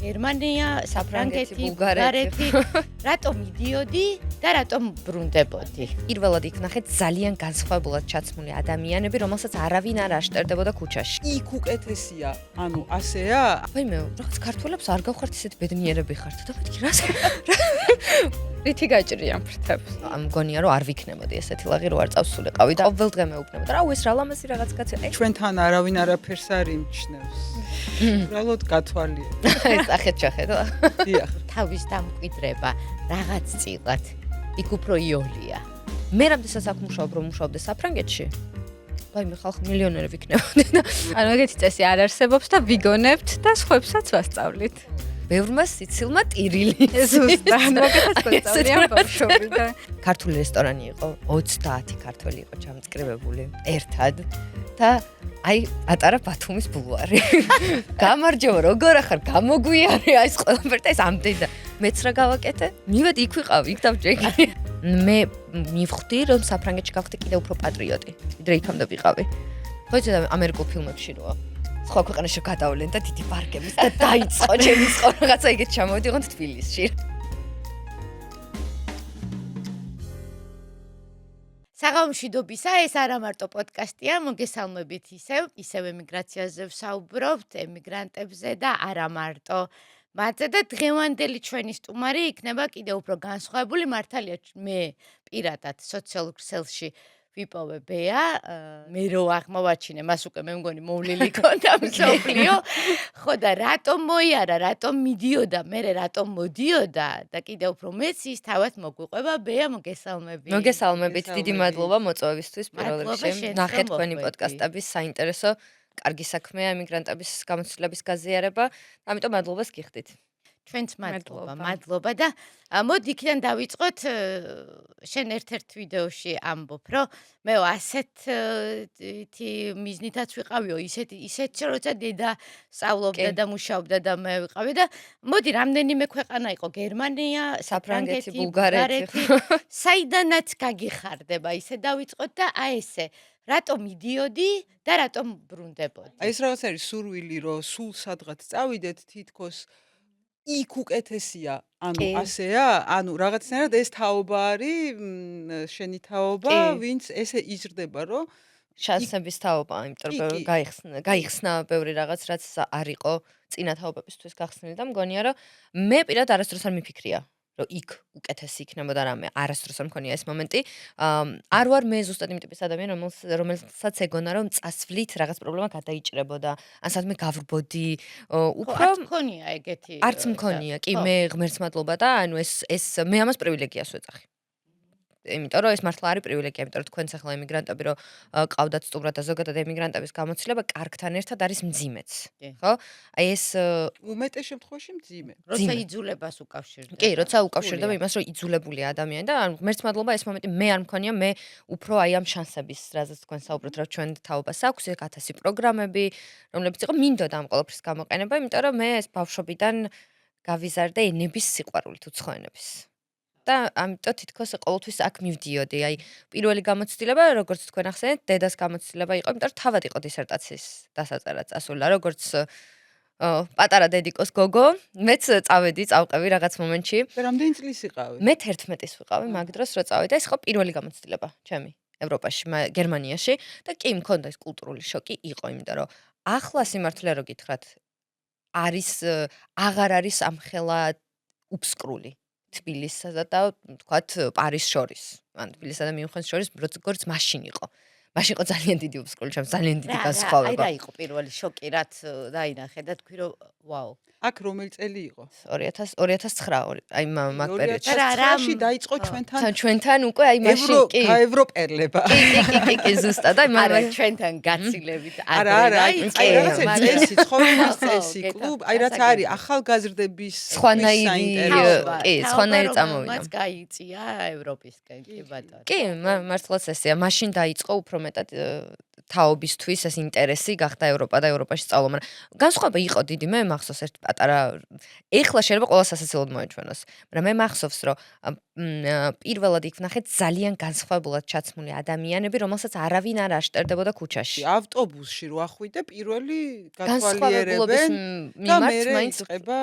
გერმანია, საფრანგეთი, ბულგარეთი. Რატომ მიდიოდი და რატომ ბრუნდებოდი? პირველად იქ ნახეთ ძალიან განსხვავებულად ჩაცმული ადამიანები, რომელსაც არავინ არ აშტერდებოდა ქუჩაში. იქ უკეთესია, ანუ ასეა? ვაიმე, რაღაც ქართველებს არ გავხართ ისეთი ბედნიერები ხართ და მეთქი რას? რითი გაჭრიან ფრთებს? მგონია რომ არ ვიქნებოდი ესეთი ლაღი რო არ წავსულიყავი და ყოველდღე მეუბნებოდა რა ეს რა ლამაზი რაღაც კაცი. ჩვენთან არავინ არაფერს არ იმჩნევს. უბრალოდ გათვალიერე. ეს ახეთ ჩახედა. დიახ. თავის დამკვიდრება რაღაც წილად. იქ უფრო იოლია. მე რამდენსაც აქ მუშაობდე საფრანგეთში. ვაიმე ხალხი მილიონერი ვიქნებოდი და ანუ ეგეთი წესი არ არსებობს და ვიგონებთ და სხვებსაც ვასწავლით. ბევრმა სიცილმა ტირილი. ზუსტად, მაგათაც გვესწავლიან ბავშვები და ქართული რესტორანი იყო, 30 ქართველი იყო ჩამწკრივებული ერთად და აი ატარა ბათუმის ბულვარი. გამარჯობა, როგორ ახარ? გამოგვიარე აი ეს ყველაფერი და ეს ამდენი და მეც რა გავაკეთე? მივედი იქ ვიყავი, იქ დავჭეგი. მე მივხვდი რომ საფრანგეთში გავხდი კიდევ უფრო პატრიოტი, ვიდრე იქამდე ვიყავი. ხო იცი ამერიკულ ფილმებში როა სხვა ქვეყანაში გადავლენ და დიდი პარკების და დაიწყო ჩემი სხვა რაღაცა ეგეთ ჩამოვიდიღოთ თბილისში. საღამომშვიდობისა, ეს არა მარტო პოდკასტია, მოგესალმებით ისევ ემიგრაციაზე ვსაუბრობთ, ემიგრანტებზე და არა მარტო მათზე და დღევანდელი ჩვენი სტუმარი იქნება კიდევ უფრო განსხვავებული, მართალია მე პირადად სოციალურ ქსელში ვიპოვე ბეა, მე რო აღმოვაჩინე, მას უკვე მე მგონი მოვლილი ქონდა მსოფლიო, ხო და რატომ მოიარა, რატომ მიდიოდა, მე რატომ მოდიოდა და კიდევ უფრო მეც ის თავად მოგვიყვება, ბეა მოგესალმებით. მოგესალმებით, დიდი მადლობა მოწვევისთვის პირველ რიგში. ნახეთ თქვენი პოდკასტების საინტერესო კარგი საქმეა ემიგრანტების გამოცდილების გაზიარება, ამიტომ მადლობას გიხდით. ჩვენც მადლობა და მოდი იქიდან დავიწყოთ შენ ერთ-ერთ ვიდეოში ამბობ რომ მე ასეთი მიზნითაც ვიყავიო ისეთ როცა დედა სწავლობდა და მუშაობდა და მე ვიყავი და მოდი რამდენიმე ქვეყანა იყო გერმანია, საფრანგეთი, ბულგარეთი საიდანაც გაგიხარდება ისე დავიწყოთ და აი ესე რატომ მიდიოდი და რატომ ბრუნდებოდი? აი ეს რაღაც არის სურვილი რომ სულ სადღაც წავიდეთ თითქოს იქ უკეთესია, ანუ ასეა, ანუ რაღაცნაირად ეს თაობა არის, შენი თაობა, ვინც ესე იზრდება, რომ შანსების თაობაა, იმიტომ რომ გაიხსნა ბევრი რაღაც, რაც არ იყო წინა თაობებისთვის გახსნილი და მგონია რომ მე პირად არასდროს არ მიფიქრია. რომ იქ უკეთესი იქნებოდა რამე, არასდროს არ მქონია ეს მომენტი. არ ვარ მე ზუსტად იმ ტიპის ადამიანი, რომელსაც ეგონა რომ წასვლით რაღაც პრობლემა გადაიჭრებოდა, ან სადმე გავრბოდი, უფრო არც მქონია ეგეთი. არც მქონია, კი მე ღმერთს მადლობა და ანუ ეს მე ამას პრივილეგიას ვეძახი. იმიტომ რომ ეს მართლა არის პრივილეგია, იმიტომ რომ თქვენს ახლა ემიგრანტები რომ ყავდათ სტუმრად და ზოგადად ემიგრანტების გამოცდილება კარგთან ერთად არის მძიმეც, ხო? აი ეს უმეტეს შემთხვევაში მძიმე. როცა იძულებას უკავშირდება. კი, როცა უკავშირდება იმას, რომ იძულებული ადამიანი და ღმერთს მადლობა ეს მომენტი მე არ მქონია, მე უფრო აი ამ შანსების, რაზეც თქვენ საუბრობთ, რომ ჩვენ თაობას აქვს, 1000 პროგრამები, რომლებიც იყო მინდოდა ამ ყველაფრის გამოყენება, იმიტომ რომ მე ეს ბავშვობიდან გავიზარდე ენების სიყვარულით, უცხოენების. და ამიტომ თითქოს ყოველთვის აქ მივდიოდი. აი, პირველი გამოცდილება, როგორც თქვენ ახსენეთ, დედას გამოცდილება იყო, იმიტომ რომ თავად იყო დისერტაციის დასაწერად წასულა, როგორც პატარა დედიკოს გოგო, მეც წავყევი რაღაც მომენტში. რამდენი წლის იყავი? მე 11-ის ვიყავი მაგ დროს, რო წავედი და ეს იყო პირველი გამოცდილება ჩემი ევროპაში, გერმანიაში და კი მქონდა ეს კულტურული შოკი იყო, იმიტომ რომ ახლა სიმართლე რო გითხრათ, აღარ არის ამხელა უფსკრული. თბილისსა და თქვათ პარიზს შორის. ან თბილისსა და მიუნხენს შორის როგორც მაშინ იყო. მაშინ იყო ძალიან დიდი უფსკრული, ძალიან დიდი განსხვავება. აი რა იყო პირველი შოკი, რაც დაინახე და თქვი რომ ვაუ. აქ რომელი წელი იყო? 2009, აი მაგ პერიოდში. 2009-ში დაიწყო ჩვენთან უკვე აი მაშინ კი. გაევროპელება. კი, ზუსტად, აი არა ჩვენთან გაცილებით არა, აი რაღაცა წესი, ცხოვრების წესი, კლუბ, აი რაც არის ახალგაზრდების სხვანაირი წამოვიდა. მას გაიწია ევროპისკენ, კი ბატონო. კი, მართლაც ესეა, მაშინ დაიწყო უფრო მეტად თაობისთვის ეს ინტერესი გახდა ევროპა და ევროპაში სწავლა, მაგრამ განსხვავება იყო დიდი, მე მახსოვს ერთ პატარა ეხლა შეიძლება ყველა სასაცილოდ მოეჩვენოს, მაგრამ მე მახსოვს რომ პირველად იქ ვნახე ძალიან განსხვავებულად ჩაცმული ადამიანები, რომელსაც არავინ არ აშტერდებოდა ქუჩაში. ავტობუსში რო ახვიდე პირველი განსხვავებულობის გათვალიერებენ და მიმართ მე მაინც იწყება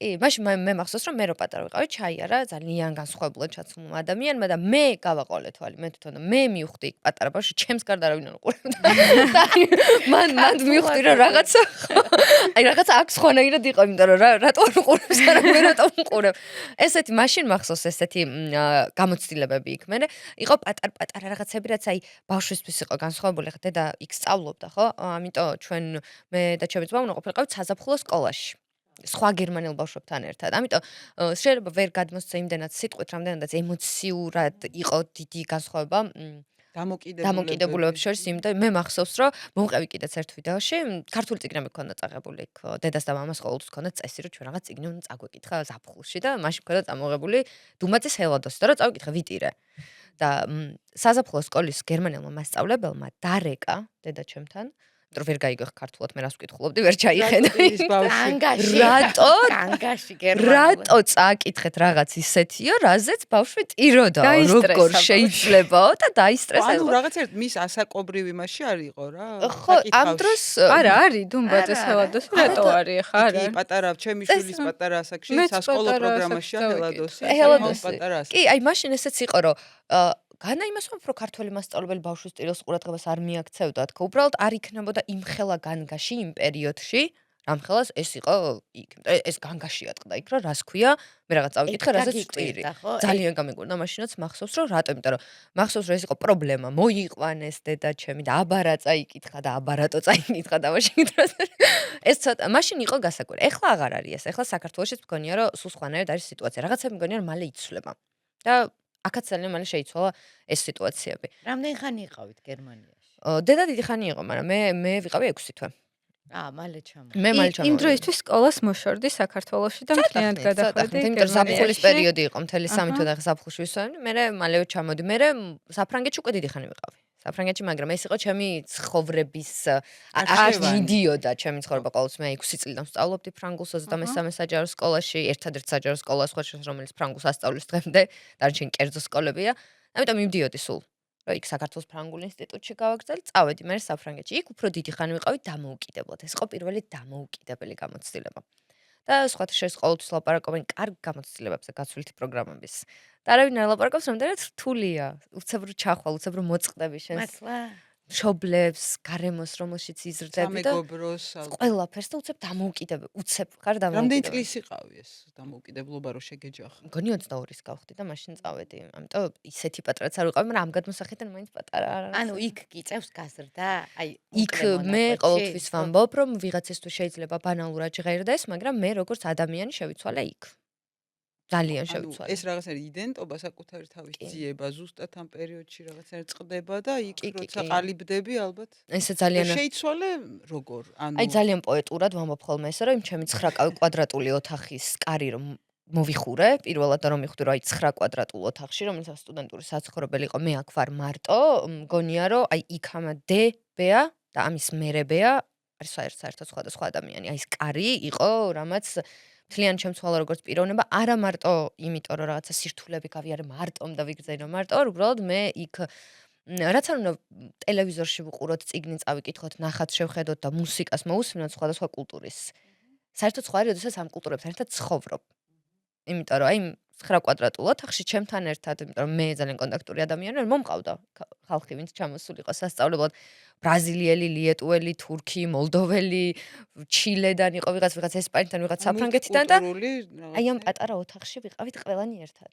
კი, მაშინ მე მახსოვს რომ მე რო პატარა ვიყავი, ჩაიარა ძალიან განსხვავებულად ჩაცმულმა ადამიანმა და მე გავაყოლე თვალი, მე თვითონ მე მივხვდი იქ პატარა ბავშვი, ჩემს გარდა არავინ არ უყურებდა. მან მივხვდი რომ რაღაცა რაღაცა აქ სხვანაირად იყო, იმიტომ რომ რატო არ უყურებს, არა მე რატო ვუყურებ. ესეთი მაშინ მახსოვს ესეთი გამოცდილებები იქ. მე იყო პატარა რაღაცები, რაც აი ბავშვისთვის იყო განსხვავებული, ხა დედა იქ სწავლობდა, ხო? ამიტომ ჩვენ მე და ჩემი ძმა უნდა ყოფილიყავით საზაფხულო სკოლაში. სხვა გერმანელ ბავშვებთან ერთად. ამიტომ შეიძლება ვერ გადმოსცე იმდენად სიტყვით, რამდენადაც ემოციურად იყო დიდი განსხვავება დამოკიდებულებებს შორის, იმიტომ მე მახსოვს, რომ მომყევი კიდეც ერთ ვიდეოში, ქართული წიგნები მქონდა წაღებული იქ დედას და მამას ყოველთვის მქონდა წესი, რომ ჩვენ რაღაც წიგნი უნდა წაგვეკითხა ზაფხულში და მაშინ მქონდა წამოღებული დუმაძის ჰელადოსი და რომ წავიკითხე ვიტირე. და საზაფხულო სკოლის გერმანელმა მასწავლებელმა დარეკა დედა ჩემთან რომ ვერ გაიგო ქართულად მე რას ვკითხულობდი ვერ ჩაიხედა რატო წააკითხეთ რაღაც ისეთიო რაზეც ბავშვი ტიროდა როგორ შეიძლებაო და დაისტრესა ანუ რაღაცერთ მის ასაკობრივი მასში არ იყო რა ხო ამ დროს არა არის დუმბაძის ჰელადოსი რატო არის ხა არა კი პატარა ჩემი შვილის პატარა ასაკში სასკოლო პროგრამაშია ჰელადოსი კი აი მაშინ ესეც იყო რომ განა იმას რომ ქართველი მასწავლებელი ბავშვის სტილს ყურადღებას არ მიაქცევდა თქო უბრალოდ არ იქნებოდა იმ ხელა განგაში იმ პერიოდში რამ ხელას ეს იყო იქ ეს განგაში ატყდა იქ რა რას ქვია მე რაღაც წავიკითხე რასაც ვტირი ძალიან გამიგურდა მაშინაც მახსოვს რომ რატო იმიტომ რომ მახსოვს რომ ეს იყო პრობლემა მოიყვანეს დედა ჩემი და აბარა წაიკითხა და აბარატო წაიკითხა და მაშინ დროს ეს ცოტა მაშინ იყო გასაკვირი ეხლა აღარ არის ეს ეხლა საქართველოშიც მგონია რომ სულ სხვანაირად არის სიტუაცია რაღაცები მგონია რომ მალე იცვლება და აქაც ძალიან მალე შეიცვალა ეს სიტუაციები. რამდენი ხანი იყავით გერმანიაში? დედა დიდი ხანი იყო, მაგრამ მე ვიყავი 6 თვე. მალე ჩამო. მე მალე ჩამო. იმ დროისთვის სკოლას მოშორდი საქართველოში და მთლიანად გადახვედი. იმიტომ რომ ზაფხულის პერიოდი იყო, მთელი 3 თვე და ზაფხულში ვისვამდი, მე მალე ჩამოდი. მე საფრანგეთში უკვე დიდი ხანი ვიყავი. საფრანგეთში, მაგრამ ეს იყო ჩემი ცხოვრების არ მიდიოდა ჩემი ცხოვრება ყოველთვის მე 6 წლიდან ვსწავლობდი ფრანგულს 23 საჯარო სკოლაში, ერთადერთ საჯარო სკოლა სხვა შორის რომელიც ფრანგულს ასწავლის დღემდე, დარჩენი კერძო სკოლებია. ამიტომ მივდიოდი სულ. რომ იქ საქართველოს ფრანგულ ინსტიტუტში გავაგრძელე, წავედი მე საფრანგეთში. იქ უფრო დიდი ხანი ვიყავი დამოუკიდებლად. ეს იყო პირველი დამოუკიდებელი გამოცდილება. და სხვათა შორის ყოველთვის ლაპარაკობენ კარგ გამოცდილებებზე გაცვლითი პროგრამების. და არავინ არ ლაპარაკობს, რამდენად რთულია. უცებრო ჩახვალ, უცებრო მოწყდები შენს მშობლებს, გარემოს, რომელშიც იზრდები და ყველაფერს და უცებ დამოუკიდებელი, უცებ ხარ დამოუკიდებელი. რამდენი წლის იყავი ეს დამოუკიდებლობა რო შეგეჯახა? მგონი 22-ის გავხდი და მაშინ წავედი. ამიტომ ისეთი პატრაც არ ვიყავი, მაგრამ ამ გადმოსახედიდან მაინც პატარა არ არის. ანუ იქ გიწევს გაზრდა? აი იქ მე ყოველთვის ვამბობ, რომ ვიღაცისთვის შეიძლება ბანალურად ჟღერდეს, მაგრამ მე როგორც ადამიანი შევიცვალე იქ. ძალიან შევიცვალე. ეს რაღაცნაირი იდენტობა საკუთარი თავის ძიება ზუსტად ამ პერიოდში რაღაცნაირად წყდება და იქ როცა ყალიბდები ალბათ. ესე ძალიან შეიცვალე როგორ? ანუ აი ძალიან პოეტურად ვამბობ ხოლმე ესე რომ ჩემი 9 კვადრატული ოთახის კარი რომ მოვიხურე, პირველად რომ მივხვდი რომ აი 9 კვადრატულ ოთახში რომელსაც სტუდენტური საცხოვრებელი იყო, მე აქ ვარ მარტო, მგონია რომ აი იქამა დებია და ამის მერებია არის საერთოდ სხვადასხვა ადამიანი. აი ეს კარი იყო, რამაც მთლიან შემცვალა როგორც პიროვნება, არა მარტო იმიტომ რომ რაღაცა სირთულები გავიარე მარტომ და ვიგრძელო მარტო, უბრალოდ მე იქ რაც არ უნდა ტელევიზორში ვუყუროთ, წიგნი წავიკითხოთ, ნახატს შევხედოთ და მუსიკას მოусმინოთ სხვადასხვა კულტურის. საერთოდ სხვა არის, როდესაც ამ კულტურებთან ერთად ცხოვრობ. იმიტომ რომ აი 9 კვადრატულ ოთახში ჩემთან ერთად, იმიტომ რომ მე ძალიან კონტაქტური ადამიანი ვარ, მომყავდა ხალხი, ვინც ჩამოსული იყო სასწავლებლად, ბრაზილიელი, ლიეტუელი, თურქი, მოლდოველი, ჩილედან იყო ვიღაც ესპანეთიდან, ვიღაც საფრანგეთიდან და აი ამ პატარა ოთახში ვიყავით ყველანი ერთად.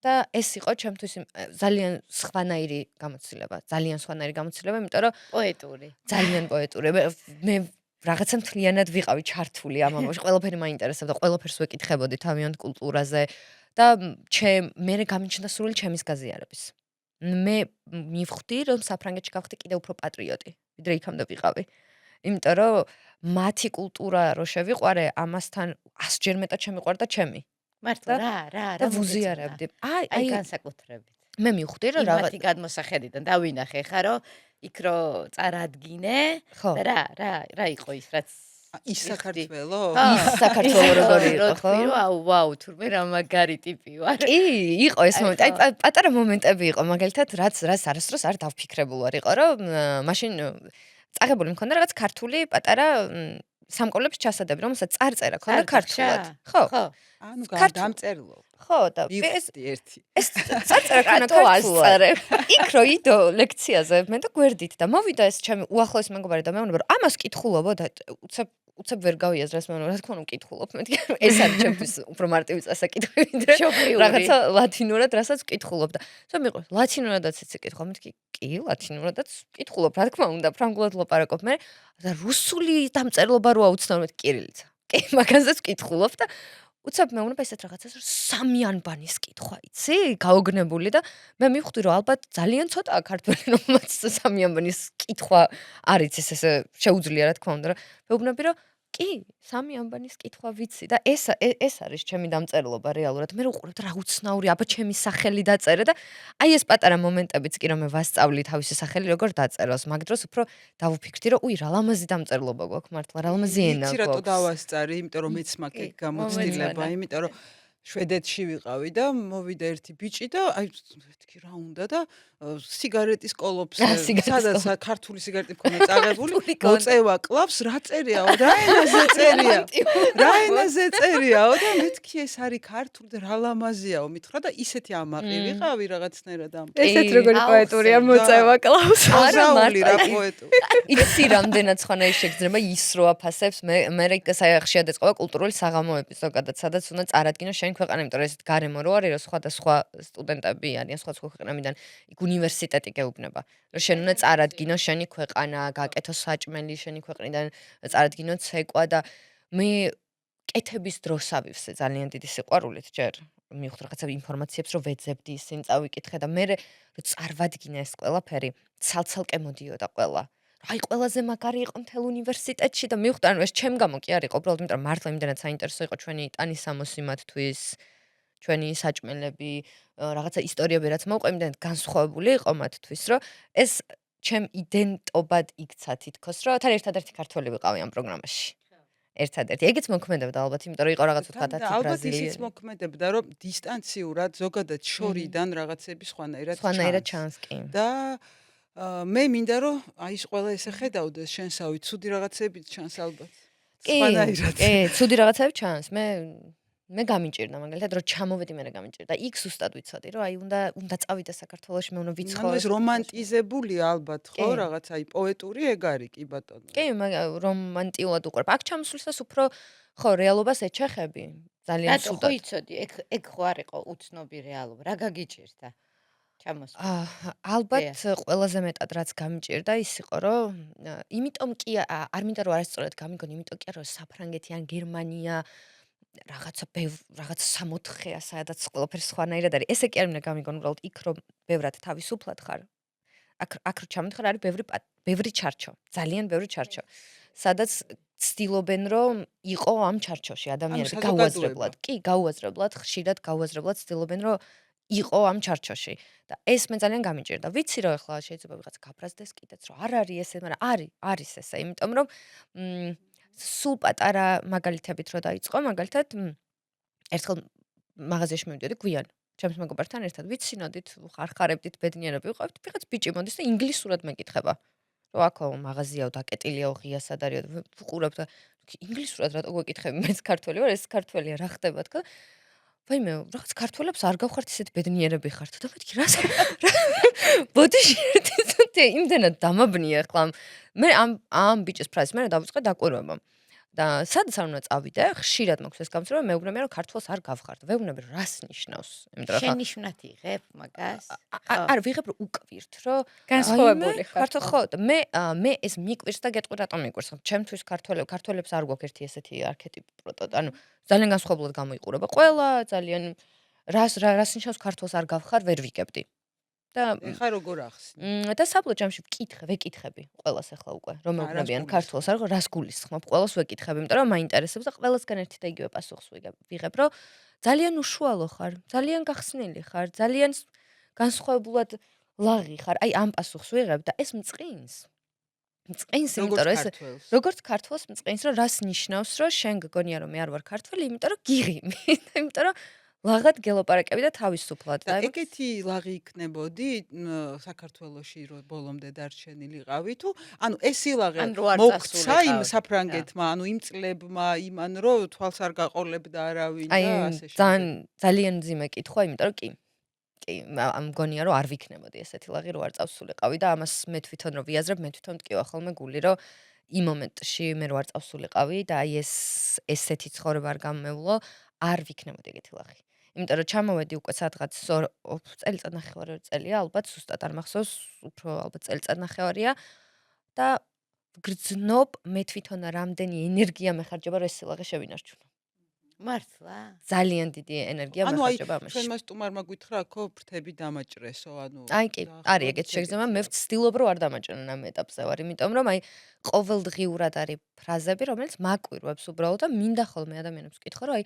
და ეს იყო ჩემთვის ძალიან სხვანაირი გამოცდილება, იმიტომ რომ პოეტური. ძალიან პოეტური. მე რაღაცა მთლიანად ვიყავი ჩართული ამ ამაში, ყველაფერი მაინტერესებდა, ყველაფერს ვეკითხებოდი თავიანთ კულტურაზე და მე გამიჩნდა სრული ჩემის გაზიარების. მე მივხვდი, რომ საფრანგეთში გავხდი კიდევ უფრო პატრიოტი, ვიდრე იქამდე ვიყავი. იმიტომ რომ მათი კულტურა რო შევიყვარე, ამასთან 100-ჯერ მეტად შემიყვარდა ჩემი. მართლა რა და ვუზიარებდი. აი განსაკუთრებით. მე მივხვდი რომ მათი გადმოსახედიდან დავინახე ხა რომ იქ რო წარადგინე ხო და რა იყო ის რაც ის საქართველო? ის საქართველო როგორი იყო ხო? აუ ვაუ თურმე რა მაგარი ტიპი ვარ. კი, იყო ეს მომენტი. აი პატარა მომენტები იყო, მაგალითად, რაც არასდროს არ დავფიქრებულ ვარ იყო, რომ მაშინ წაღებული მქონდა რაღაც ქართული პატარა სამკოლებს ჩასადები, რომელსაც წარწერა ქონდა ქართულად. ხო. ანუ გადამწერლო. ხო, და ეს წარწერა ქონდა ქართულად. იქ რო იდო ლექციაზე მე და გვერდით და მოვიდა ეს ჩემი უახლოესი მეგობარი და მეუბნება, რომ ამას კითხულობო და უცებ ვერ გავიაზრეს მე რა თქმა უნდა მკითხულობ მეთქი ეს არის ჩემთვის უფრო მარტივი წასაკითხი ვიდრე რაღაცა ლათინურად რასაც ვკითხულობ და მიყვა ლათინურადაც იცი კითხვა მეთქი კი ლათინურადაც ვკითხულობ რა თქმა უნდა ფრანგულად ლაპარაკობ მე და რუსული დამწერლობა როა უცნაური მეთქი კირილიცა კი მაგაზეც ვკითხულობ და უცებ მეუბნება ესეთ რაღაცას რომ სამი ანბანის კითხვა იცი გაოგნებული და მე მივხვდი რომ ალბათ ძალიან ცოტაა ქართველი რომელსაც სამი ანბანის კითხვა არ იცის ესე შეუძლია რა თქმა უნდა რა მეუბნები რომ კი სამი ანბანის კითხვა ვიცი და ეს არის ჩემი დამწერლობა რეალურად მე ვუყურებ რა უცნაური აბა ჩემი სახელი დაწერე და აი ეს პატარა მომენტებიც კი რომ მე ვასწავლი თავისი სახელი როგორ დაწეროს მაგ დროს უფრო დავუფიქრდი რომ უი რა ლამაზი დამწერლობა გვაქვს მართლა რა ლამაზი ენა გვაქვს იცი რატო დავასწარი იმიტომ რომ მეც მაქვს ეგ გამოცდილება იმიტომ რომ შვედეთში ვიყავი და მოვიდა ერთი ბიჭი და აი მეთქი რა უნდა და სიგარეტის კოლოფს სადაც ქართული სიგარეტი მქონდა წაღებული მოწევა კლავს რა წერიაო რა ენაზე წერიაო და მეთქი ეს არის ქართული და რა ლამაზიაო მითხრა და ისეთი ამაყი ვიყავი რაღაცნაირად ამ ესეთ როგორი პოეტურია მოწევა კლავს არა მარტო რა პოეტური იცი რამდენად ხანაა შეგრძნება ის რო აფასებს მე ხშირად ეწყობა კულტურული საღამოები ზოგადად სადაც უნდა წარადგინო შენ ქვეყანა იმიტომ რომ ესეთ გარემო რო არის რომ სხვადასხვა სტუდენტები არიან სხვადასხვა ქვეყნებიდან იქ უნივერსიტეტი გეუბნება რომ შენ უნდა წარადგინო შენი ქვეყანა გაკეთო საჭმელი შენი ქვეყნიდან წარადგინო ცეკვა და მე კეთების დროს ავივსე ძალიან დიდი სიყვარულით ჯერ მივხვდი რაღაცა ინფორმაციებს რომ ვეძებდი ისინი წავიკითხე და მე რომ წარვადგინე ეს ყველაფერი ცალ-ცალკე მოდიოდა ყველა აი ყველაზე მაგარი იყო მთელ უნივერსიტეტში და მივხვდი ანუ ეს ჩემ გამო კი არ იყო უბრალოდ იმიტომ რომ მართლა იმდენად საინტერესო იყო ჩვენი ტანის სამოსი მათთვის ჩვენი საჭმელები რაღაცა ისტორიები რაც მოვყვე იმდენად განსხვავებული იყო მათთვის რომ ეს ჩემ იდენტობად იქცა თითქოს რომ თან ერთადერთი ქართველი ვიყავი ამ პროგრამაში ერთადერთი ეგეც მოქმედებდა ალბათ იმიტომ რომ იყო რაღაც თქვა და ალბათ ისიც მოქმედებდა რომ დისტანციურად ზოგადად შორიდან რაღაცები სხვანაირად ჩანს კი და მე მინდა რომ აი ეს ყველა ესე ხედავდეს შენსავი ცუდი რაღაცებიც ჩანს ალბათ სხვანაირად კი ცუდი რაღაცები ჩანს მე გამიჭირდა მაგალითად რომ ჩამოვედი მე გამიჭირდა იქ ზუსტად ვიცოდი რომ აი უნდა წავიდე საქართველოში მე უნდა ვიცხოვრო ეს რომანტიზებულია ალბათ ხო რაღაც აი პოეტური ეგ არის კი ბატონო კი რომანტიულად უყურებ აქ ჩამოსვლისას უფრო ხო რეალობას ეჩეხები ძალიან სულად ხო იცოდი ეგ ხო არ იყო უცნობი რეალობა რა გაგიჭირდა ალბათ ყველაზე მეტად რაც გამიჭირდა ის იყო რომ იმიტომ კი არ მინდა რომ არასწორად გამიგონი იმიტომ კი რომ საფრანგეთი ან გერმანია რაღაცა 64-ია სადაც ყველაფერი სხვანაირად არის ესე კი არ მინდა გამიგონ უბრალოდ იქ რომ ბევრად თავისუფლად ხარ აქ რო ჩამოთხარ არის ბევრი ჩარჩო ძალიან ბევრი ჩარჩო სადაც ცდილობენ რომ იყო ამ ჩარჩოში ადამიანები გაუაზრებლად კი გაუაზრებლად ხშირად გაუაზრებლად ცდილობენ რომ იყო ამ ჩარჩოში და ეს მე ძალიან გამიჭირდა ვიცი რომ ახლა შეიძლება ვიღაც გაფრაზდეს კიდეც რომ არ არის ესე მაგრამ არის ესე იმიტომ რომ სულ პატარა მაგალითებით რო დაიწყო მაგალითად ერთხელ მაღაზიაში მივიდოდი გვიან ჩემს მეგობართან ერთად ვიცინოდით ხარხარებდით ბედნიერები ვიყავით ვიღაც ბიჭი მოდის და ინგლისურად მეკითხება რომ აქ მაღაზიაო დაკეტილიაო ღია სად არის ვუყურებ და ინგლისურად რატო გვეკითხები მეც ქართველი ვარ ეს ქართველია რა ხდება თქო ვაიმე რაღაც ქართველებს არ გავხართ ისეთ ბედნიერები ხართ და მეთქი რას ბოდიში ერთი იმდენად დამაბნია ახლა მე ამ ბიჭის ფრაზის მე დავიწყე დაკვირვება და სადაც არ უნდა წავიდე ხშირად მაქვს ეს გამოცდილება რომ მეუბნებიან რომ ქართველს არ გავხართ ვეუბნები რას ნიშნავს იმიტომ რომ შენიშვნად იღებ მაგას არ ვიღებ რომ უკვირთ რომ განსხვავებული ხარ ხო და მე ეს მიკვირს და გეტყვი რატომ მიკვირს ჩემთვის ქართველებს არ გვაქვს ერთი ესეთი არქეტიპი პროტოტიპი ანუ ძალიან განსხვავებულად გამოიყურება ყველა ძალიან რას ნიშნავს ქართველს არ გავხარ ვერ ვიგებდი და ეხა როგორ ახსნი და საბოლოო ჯამში ვეკითხები ყველას ახლა უკვე რომ მეუბნებიან ქართველს რას გულისხმობ ყველას ვეკითხები იმიტომ რომ მაინტერესებს და ყველასგან ერთი და იგივე პასუხს ვიღებ რომ ძალიან უშუალო ხარ ძალიან გახსნილი ხარ ძალიან განსხვავებულად ლაღი ხარ. აი ამ პასუხს ვიღებ და ეს მწყინს. მწყინს, იმიტომ რომ ეს როგორც ქართველს მწყინს, რომ რას ნიშნავს, რომ შენ გგონია რომ მე არ ვარ ქართველი, იმიტომ რომ გიღიმი. იმიტომ რომ ლაღად გელაპარაკები და თავისუფლად. და ეგეთი ლაღი იქნებოდი საქართველოში რომ ბოლომდე დარჩენილიყავი თუ ანუ ეს ილაღი მოგცა იმ საფრანგეთმა, ანუ იმ წლებმა, იმან რომ თვალს არ გაყოლებდა არავინ და ასე შემდეგ. ძალიან მძიმე კითხვა, იმიტომ რომ კი, მგონია რომ არ ვიქნებოდი ესეთი ლაღი, რო არ წავსულიყავი და ამას მე თვითონ რო ვიაზრებ, მე თვითონ მткиვა ხოლმე გული, რომ იმ მომენტში მე რო არ წავსულიყავი და აი ესეთი ცხოვრება არ გამეულო, არ ვიქნებოდი ეგეთი ლაღი. იმიტომ რომ ჩამოვედი უკვე სადღაც წელიწად ნახევარი წელია, ალბათ ზუსტად არ მახსოვს, უფრო ალბათ წელიწად ნახევარია და გრძნობ მე თვითონ რამდენი ენერგია მეხარჯება რომ ეს სილაღე შევინარჩუნო. მართლა? ძალიან დიდი ენერგია მეხარჯება ამაში. ანუ აი ჩვენ მას სტუმარმა გითხრა, ხო, ფრთები დამაჭრესო, ანუ აი კი, არის ეგეთ შეგრძნება, მე ვცდილობ რომ არ დამაჭრენ ამ ეტაპზე ვარ, იმიტომ რომ აი ყოველდღიურად არის ფრაზები, რომელიც მაკვირვებს უბრალოდ და მინდა ხოლმე ადამიანებს ვკითხო, რომ აი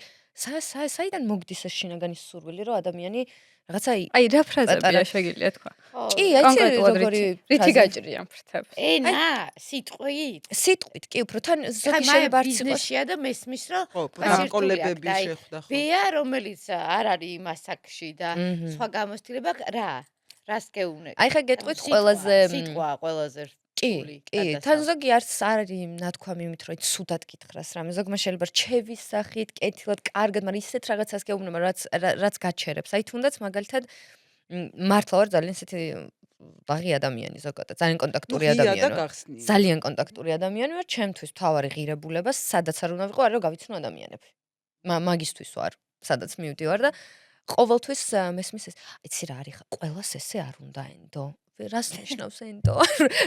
საიდან მოგდის ეს შინაგანი სურვილი, რომ ადამიანი რაღაცა აი რა ფრაზებია შეგიძლია თქვა? კი, აი როგორი რითი გაჭრია ფრთებს? ენა, სიტყვით. სიტყვით, კი, უფრო თან ზოგი შეიძლება არც იყოს. ბიზნესია და მესმის რომ გაყოლებები შეხვდა ხო? ბეა, რომელიც არ არის იმ ასაკში და სხვა გამოცდილება რას გეუბნები? აი ხა გეტყვით ყველაზე სიტყვა ყველაზე კი, თან ზოგი არც არ არის ნათქვამი იმით, რომ ცუდად გითხრას რამე. ზოგმა შეიძლება რჩევის სახით, კეთილად, კარგად, მაგრამ ისეთ რაღაცას გეუბნება, რაც გაჩერებს. აი თუნდაც მაგალითად მართლა ვარ ძალიან ისეთი ბაღი ადამიანი ზოგადად, ძალიან კონტაქტური ადამიანი. ძალიან კონტაქტური ადამიანი ვარ, ჩემთვის თავარი ღირებულება, სადაც არ უნდა ვიყო, არა რომ გავიცნო ადამიანები. მაგისთვის ვარ, სადაც მივდივარ და ყოველთვის მესმის ეს, იცი რა არის ხა, ყველას ესე არ უნდა ენდო. რას ნიშნავს ენდო?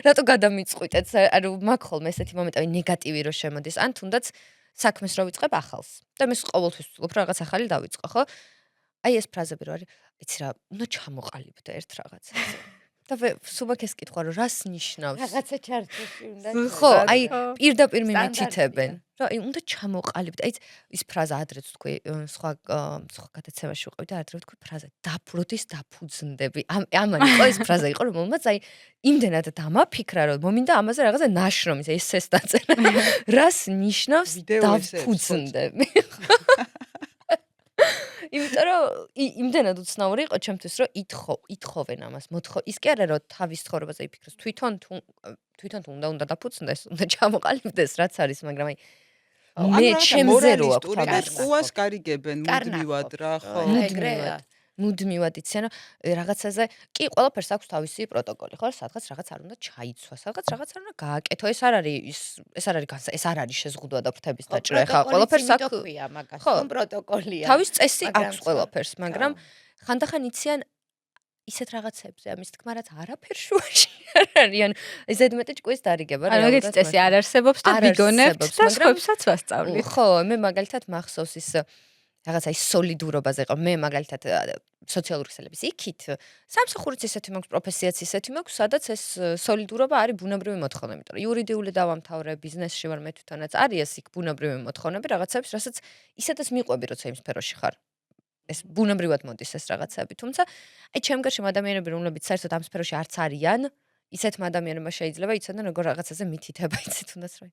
რატო გადამიწყვიტეთ? ანუ მაგ ხოლმე ესეთი მომენტები ნეგატივი რო შემოდის, ან თუნდაც საქმეს რო ვიწყებ ახალს. და მე ყოველთვის ვცდილობ რომ რაღაც ახალი დავიწყო, ხო? აი ეს ფრაზები რო არის, იცი რა, უნდა ჩამოყალიბდე ერთ რაღაცას. და სუბაქეს კითხვა რომ რას ნიშნავს? რაღაცა ჩარჩოში უნდა. ხო, აი პირდაპირ მიმითითებენ. რომ აი უნდა ჩამოყალიბდე. აი ის ფრაზა ადრეც თქვი, სხვა გადაცემაში ვიყავი და ადრე თქვი ფრაზა დაფროდის დაფუძნდები. ამან იყო ეს ფრაზა იყო რომ მომაც აი იმდენად დამაფიქრა რომ მომინდა ამაზე რაღაცა ნაშრომის ესეს დაწერა. რას ნიშნავს დაფუძნდები? იმიტომ რომ იმდენად უცნაური იყო ჩემთვის რომ ითხოვენ ამას ის კი არა რომ თავის ცხოვრებაზე იფიქროს თვითონ თუ უნდა დაფუძნდეს უნდა ჩამოყალიბდეს რაც არის მაგრამ აი მე ჩემზე რო აქვს და ყუას გარიგებენ მუდმივად რა ხო მუდმივად იციან რომ რაღაცაზე კი ყველაფერს აქვს თავისი პროტოკოლი ხო სადღაც რაღაც არ უნდა ჩაიცვა სადღაც რაღაც არ უნდა გააკეთო ეს არ არის შეზღუდვა და ფრთების დაჭრა ხა ყველაფერს აქვს ხო პროტოკოლია თავის წესი აქვს ყველაფერს მაგრამ ხანდახან იციან ისეთ რაღაცებზე ამის თქმა რაც არაფერ შუაში არ არიან ზედმეტი ჭკუის დარიგება რა ანუ ეგეთი წესი არ არსებობს და ვიგონებთ და სხვებსაც ვასწავლით ხო მე მაგალითად მახსოვს ის რაღაცა ის სოლიდურობაზე ყო მე მაგალითად სოციალური ქსელების იქით სამსახურიც ისეთი მაქვს პროფესიაც ისეთი მაქვს სადაც ეს სოლიდურობა არის ბუნებრივი მოთხოვნები იმიტომ რომ იურიდიული დავამთავრე ბიზნესში ვარ მე თვითონაც არის ეს იქ ბუნებრივი მოთხოვნები რაღაცებს რასაც ისედაც მიყვები როცა იმ სფეროში ხარ ეს ბუნებრივად მოდის ეს რაღაცები თუმცა აი ჩემ გარშემო ადამიანები რომლებიც საერთოდ ამ სფეროში არც არიან ისეთმა ადამიანებმა შეიძლება იცოდნენ როგორ რაღაცაზე მითითება იცი თუნდაც რა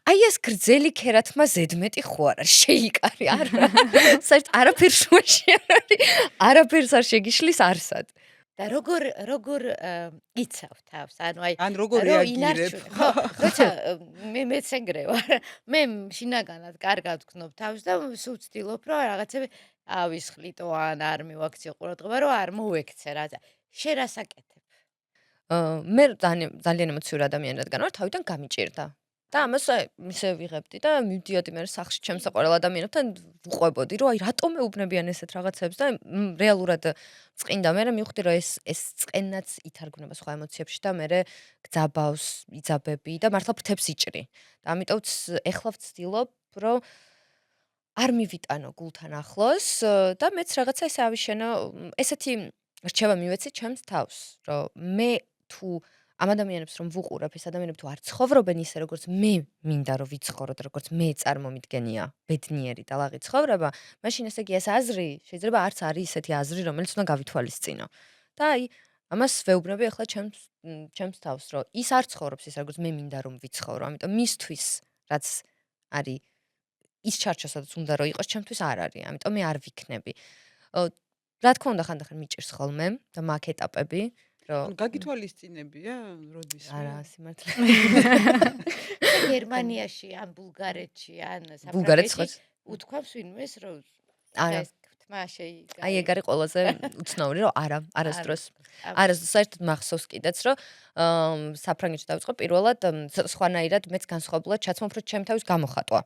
აი ეს გრძელი ქერათმა ზედმეტი ხო არა შეიკარი არა საერთოდ არაფერ შუაში არ არის არაფერს არ შეგიშლის არსად და როგორ იცავ თავს ანუ აი ან როგორ რეაგირებ ხო როცა მეც ეგრე ვარ მე შინაგანად კარგად ვქნობ თავს და სულ ვცდილობ რომ რაღაცები ავისხლიტო ან არ მივაქციო ყურადღება რომ არ მოვექცე რა შენ რას აკეთებ მე ძალიან ემოციური ადამიანი რადგან ვარ თავიდან გამიჭირდა და ამას ისე ვიღებდი და მივდიოდი მე სახლში ჩემს საყვარელ ადამიანებთან ვუყვებოდი რომ აი რატომ მეუბნებიან ესეთ რაღაცებს და რეალურად წყინდა მე მივხვდი რომ ეს წყენაც ითარგმნება სხვა ემოციებში და მე გძაბავს იძაბები და მართლა ფრთებს იჭრი და ამიტომაც ეხლა ვცდილობ რომ არ მივიტანო გულთან ახლოს და მეც რაღაცა ესე ავიშენო ესეთი რჩევა მივეცი ჩემს თავს რომ მე თუ ამ ადამიანებს რომ ვუყურებ ეს ადამიანები თუ არ ცხოვრობენ ისე როგორც მე მინდა რომ ვიცხოვროთ როგორც მე წარმომიდგენია ბედნიერი და ლაღი ცხოვრება მაშინ ესე იგი ეს აზრი შეიძლება არც არის ისეთი აზრი რომელიც უნდა გავითვალისწინო და აი ამას ვეუბნები ახლა ჩემს თავს, რომ ის არ ცხოვრობს ის როგორც მე მინდა რომ ვიცხოვრო, ამიტომ მისთვის რაც არის ის ჩარჩო, სადაც უნდა რომ იყოს, ჩემთვის არ არის, ამიტომ მე არ ვიქნები. რა თქმა უნდა, ხანდახან მიჭირს ხოლმე და მაგ ეტაპები, რომ გაგითვალისწინებია როდის? არა, სიმართლე. გერმანიაში ან ბულგარეთში ან ბულგარეთს საფრანგეთში უთქვამს ვინმეს რომ არა. თმა შეიგა. აი ეგ არის ყველაზე უცნაური, რომ არასდროს საერთოდ მახსოვს კიდეც, რომ საფრანგეთში დავიწყო პირველად სხვანაირად მეც განსხვავებულად ჩაცმო, უფრო ჩემ თავის გამოხატვა.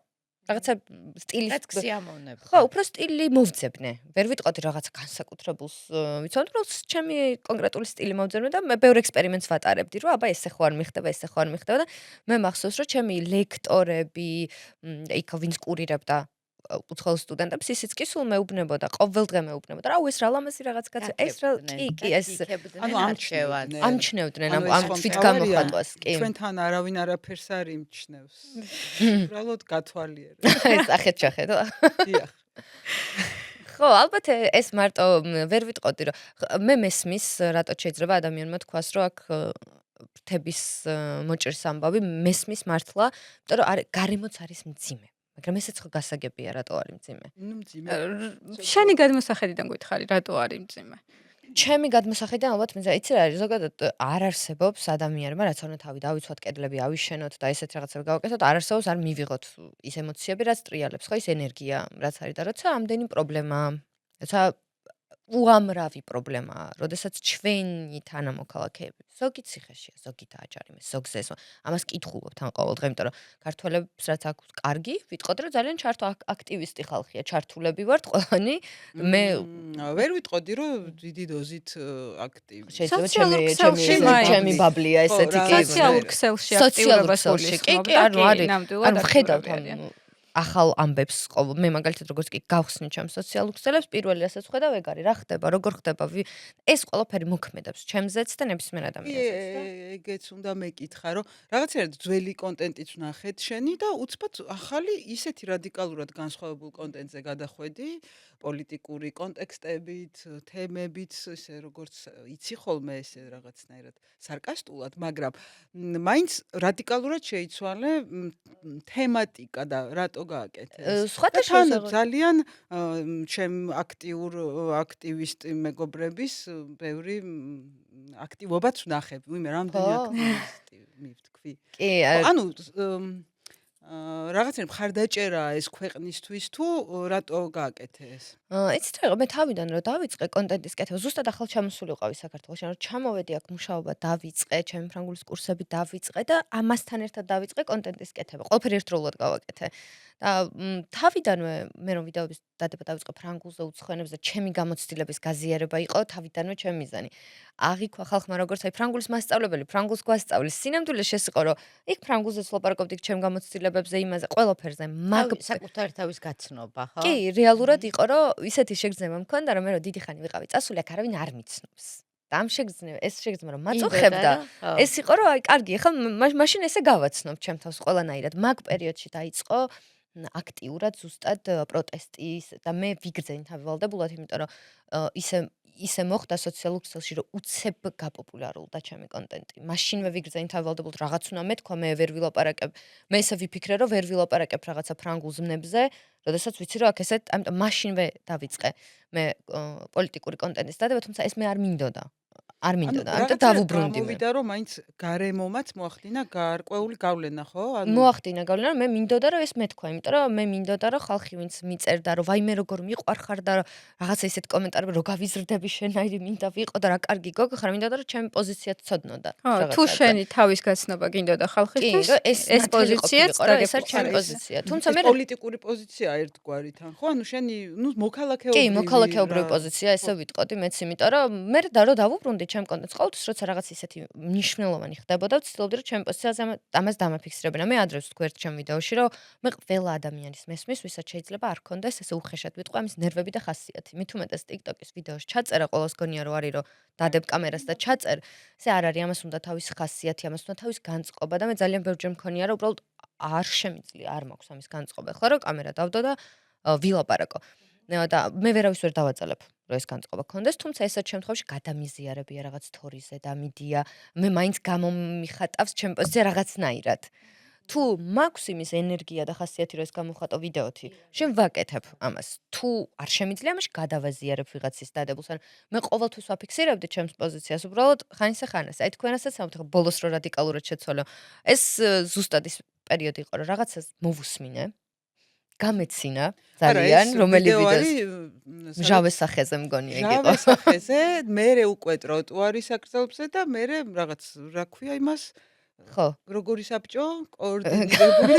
რაღაცა სტილის რაც გსიამოვნება. ხო, უფრო სტილი მოვძებნე. ვერ ვიტყოდი რაღაცა განსაკუთრებულს ვიცოდი, რომ ჩემი კონკრეტული სტილი მოვძებნე და მე ბევრ ექსპერიმენტს ვატარებდი, რომ აბა ესე ხო არ მიხდება, ესე ხო არ მიხდება და მე მახსოვს, რომ ჩემი ლექტორები, იქ ვინც კურირებდა უცხოელ სტუდენტებს, ისიც კი სულ მეუბნებოდა, ყოველდღე მეუბნებოდა, რა ეს რა ლამაზი რაღაც კაცი, ეს რა კი, ეს ამჩნევდნენ ამ თვით გამოხატვას, კი. ჩვენთან არავინ არაფერს არ იმჩნევს. უბრალოდ გათვალიერებ. ეს ახეთ-ჩახეთო. დიახ. ხო, ალბათ ეს მარტო ვერ ვიტყოდი, რომ მე მესმის, რატო შეიძლება ადამიანმა თქვას, რომ აქ ფრთების მოჭრის ამბავი მესმის მართლა, იმიტომ რომ გარემოც არის მძიმე. მაგრამ ესეც ხო გასაგებია, რატო არის მძიმე. ნუ მძიმე. შენი გადმოსახედიდან გითხარი, რატო არის მძიმე? ჩემი გადმოსახედიდან ალბათ მძიმე. იცი რა არის, ზოგადად არ არსებობს ადამიანმა, რაც უნდა თავი დავიცვათ, კედლები ავიშენოთ და ესეთ რაღაცები გავაკეთოთ, არ არსებობს, არ მივიღოთ ის ემოციები, რაც ტრიალებს, ხო, ის ენერგია, რაც არის და როცა ამდენი პრობლემა, როცა უამრავი პრობლემაა, როდესაც ჩვენი თანამოქალაქეები, ზოგი ციხეშია, ზოგი დააჯარიმეს, ზოგზე ეს ამას კითხულობთ ან ყოველდღე, იმიტომ რომ ქართველებს რაც აქვს კარგი, ვიტყოდი რომ ძალიან ჩართო აქტივისტი ხალხია, ჩართულები ვართ ყველანი. მე ვერ ვიტყოდი რომ დიდი დოზით აქტივი. შეიძლება ჩემი ბაბლია ესეთი კი. სოციალურ ქსელში აქტიურობას გულისხმობ. კი, ანუ ხედავთ ახალ ამბებს ყოველ მე მაგალითად როგორც კი გავხსნი ჩემს სოციალურ ქსელებს პირველი რასაც ხედავ ეგ არის რა ხდება როგორ ხდება ეს ყველაფერი მოქმედებს ჩემზეც და ნებისმიერ ადამიანზეც ეგეც უნდა მეკითხა რომ რაღაცნაირად ძველი კონტენტიც ვნახეთ შენი და უცბად ახალი ისეთი რადიკალურად განსხვავებულ კონტენტზე გადახვედი პოლიტიკური კონტექსტებით თემებით ესე როგორც იცი ხოლმე ესე რაღაცნაირად სარკასტულად მაგრამ მაინც რადიკალურად შეიცვალე თემატიკა და რატო სხვათა ძალიან ჩემ აქტივისტი მეგობრების ბევრი აქტივობაც ვნახებ. ვიმე რამდენი აქტივისტი მივთქვი. კი, ანუ რაღაცნაირად მხარდაჭერაა ეს ქვეყნისთვის თუ რატო გააკეთე ეს? იცით რა, მე თავიდან რომ დავიწყე კონტენტის კეთება, ზუსტად ახალ ჩამოსული ვიყავი საქართველოში, რომ ჩამოვედი აქ მუშაობა დავიწყე, ჩემი ფრანგულის კურსები დავიწყე და ამასთან ერთად დავიწყე კონტენტის კეთება. ყველაფერი ერთდროულად გავაკეთე. და თავიდანვე მე რომ ვიდეოების დადება დავიწყე ფრანგულზე უცხოენებზე და ჩემი გამოცდილების გაზიარება იყო თავიდანვე ჩემი მიზანი. აღიქვა ხალხმა როგორც აი ფრანგულის მასწავლებელი, ფრანგულს გვასწავლის. სინამდვილეში ეს იყო, რომ იქ ფრანგულზეც ლაპარაკობდი ჩემ გამოცდილებებზე, იმაზე, ყველაფერზე. საკუთარი თავის გაცნობა, ხო? კი, რეალურად იყო, რომ ისეთი შეგრძნება მქონდა, რომ მე რომ დიდი ხანი ვიყავი წასული, აქ არავინ არ მიცნობს. და ამ შეგრძნება რომ მაწუხებდა, ეს იყო, რომ აი კარგი, ახლა მაშინ ესე გავაცნობ ჩემ თავს ყველანაირად. მაგ პერიოდში დაიწყო აქტიურად ზუსტად პროტესტის და მე ვიგრძენი თავი ვალდებულად, იმიტომ რომ ისე მოხდა სოციალურ ქსელში, რომ უცებ გაპოპულარულდა ჩემი კონტენტი. მაშინვე ვიგრძენი თავი ვალდებულად რაღაც უნდა მეთქვა, მე ვერ ვილაპარაკებ. მე ესე ვიფიქრე, რომ ვერ ვილაპარაკებ რაღაცა ფრანგულ ზმნებზე, როდესაც ვიცი, რომ აქ ესეთ, ამიტომ მაშინვე დავიწყე მე პოლიტიკური კონტენტის დადება, თუმცა ეს მე არ მინდოდა. არ მინდოდა, ამიტომ დავუბრუნდი მე. მოვიდა რომ მაინც გარემომაც მოახდინა გარკვეული გავლენა, ხო? მოახდინა გავლენა, მე მინდოდა რომ ეს მეთქვა, იმიტომ რომ მე მინდოდა რომ ხალხი ვინც მიწერდა, რომ ვაიმე როგორ მიყვარხარ და რაღაცა ისეთ კომენტარები რომ გავიზრდები შენაირი მინდა ვიყო და რა კარგი გოგო ხარ, მინდოდა რომ ჩემი პოზიციაც ცოდნოდა. თუ შენი თავის გაცნობა გინდოდა ხალხისთვის, ეს პოზიციაც ეს არის ჩემი პოზიცია. თუმცა მე პოლიტიკური პოზიცია ერთგვარი თან, ხო? ანუ შენი, მოქალაქეობრივი. კი, მოქალაქეობრივი პოზიცია, ესე ვიტყოდი მეც, იმიტომ რომ მე რომ დავუბრუნდი ჩემ კონტენტს ყოველთვის როცა რაღაც ისეთი მნიშვნელოვანი ხდებოდა, ვცდილობდი რომ ჩემი პოზიციაზე ამას დამაფიქსირებინა. მე ადრე ვთქვი ერთ ჩემ ვიდეოში, რომ მე ყველა ადამიანის მესმის, ვისაც შეიძლება არ ქონდეს ესე უხეშად ვიტყვი ამის ნერვები და ხასიათი. მით უმეტეს TikTok-ის ვიდეოში ჩაწერა, ყოველს გონია რომ არის რომ დადებ კამერას და ჩაწერ. ესე არ არის, ამას უნდა თავის ხასიათი, ამას უნდა თავის განწყობა და მე ძალიან ბევრჯერ მქონია რომ უბრალოდ არ შემიძლია, არ მაქვს ამის განწყობა. ახლა რომ კამერა დავდო და ვილაპარაკო. და მე ვერავის ვერ დავაძალებ რომ ეს განწყობა კონდეს, თუმცა ესეთ შემთხვევაში გადამიზიარებია რაღაც თორიზე და მიდია, მე მაინც გამომიხატავს ჩემ პოზიციაზე რაღაცნაირად. თუ მაქვს იმის ენერგია და ხასიათი რომ ეს გამოვხატო ვიდეოთი, შენ ვაკეთებ ამას. თუ არ შემიძლია, მაშინ გადავაზიარებ ვიღაცის დადებულს. ან მე ყოველთვის ვაფიქსირებდი ჩემს პოზიციას, უბრალოდ ხანისა ხანას. აი თქვენასაც ამბობთ, ბოლოს რო რადიკალურად შეცვალო. ეს ზუსტად ის პერიოდი იყო, რომ რაღაცას მოვუსმინე. გამეცინა ძალიან, რომელი ვიდეოს მჟავე სახეზე მგონია იგი იყო. მჟავე სახეზე, მერე უკვე ტროტუარის აკრძალვზე და მერე რაღაც რა ქვია იმას? ხო. როგორი საბჭო? კოორდინირებული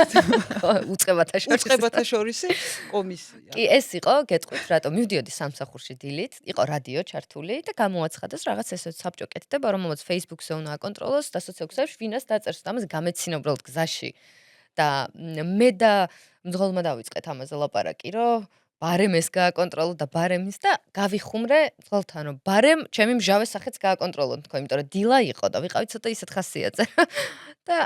უწყებათა შორისი კომისია. კი, ეს იყო, გეტყვით, რატომ მივდიოდი სამსახურში დილით, იყო რადიო ჩართული და გამოაცხადეს რაღაც ესეთ საბჭო კეთდება, რომელსაც Facebook-ზე უნდა აკონტროლოს და სოციალურ ქსელებში ვინას დაწერს და ამას გამეცინა უბრალოდ გზაში. და მე და მძღოლმა დავიწყეთ ამაზე ლაპარაკი, რომ ბარემ ეს გააკონტროლო და ბარემის და გავიხუმრე მძღოლთან, რომ ბარემ ჩემი მჟავე სახეც გააკონტროლო თქო, იმიტომ რომ დილა იყო და ვიყავი ცოტა ისეთ ხასიათზე. და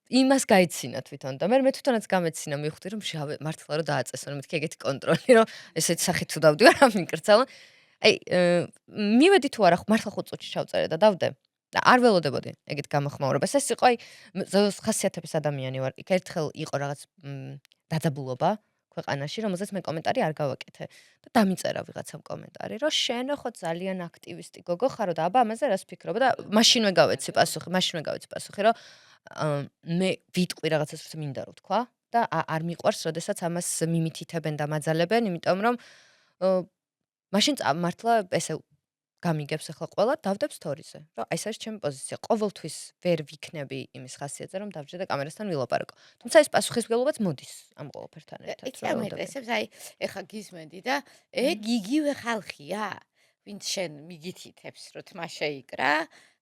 იმას გაიცინა თვითონ და მე თვითონაც გამეცინა, მივხვდი რომ მჟავე მართლა რომ დააწესო, მეთქი ეგეთი კონტროლი, რომ ესეთი სახით თუ დავდივარ ამ მიკრცალო. აი, მივედი თუ არა, მართლა 5 წუთში ჩავწერე და დავდე. და არ ველოდებოდი ეგეთ გამოხმაურებას. ეს იყო აი ხასიათების ადამიანი ვარ. იქ ერთხელ იყო რაღაც დაძაბულობა ქვეყანაში, რომელზეც მე კომენტარი არ გავაკეთე და დამიწერა ვიღაცამ კომენტარი, რომ შენ ხო ძალიან აქტივისტი გოგო ხარო და აბა ამაზე რას ფიქრობ და მაშინვე გავეცი პასუხი, რომ მე ვიტყვი რაღაცას რომ მინდა რომ თქვა და არ მიყვარს, როდესაც ამას მიმითითებენ და მაძალებენ, იმიტომ რომ მაშინ მართლა ესე გამიგებს ახლა ყველა დავდებ სტორიზე, რომ აი ეს არის ჩემი პოზიცია. ყოველთვის ვერ ვიქნები იმის ხასიათზე, რომ დავჯდე და კამერასთან ვილაპარაკო. თუმცა ეს პასუხისმგებლობაც მოდის ამ ყველაფერთან ერთად. იცი ამეტესებს, აი ეხა გიზმენდი და ეგ იგივე ხალხია, ვინც შენ მიგითითებს, რომ თმა შეიკრა,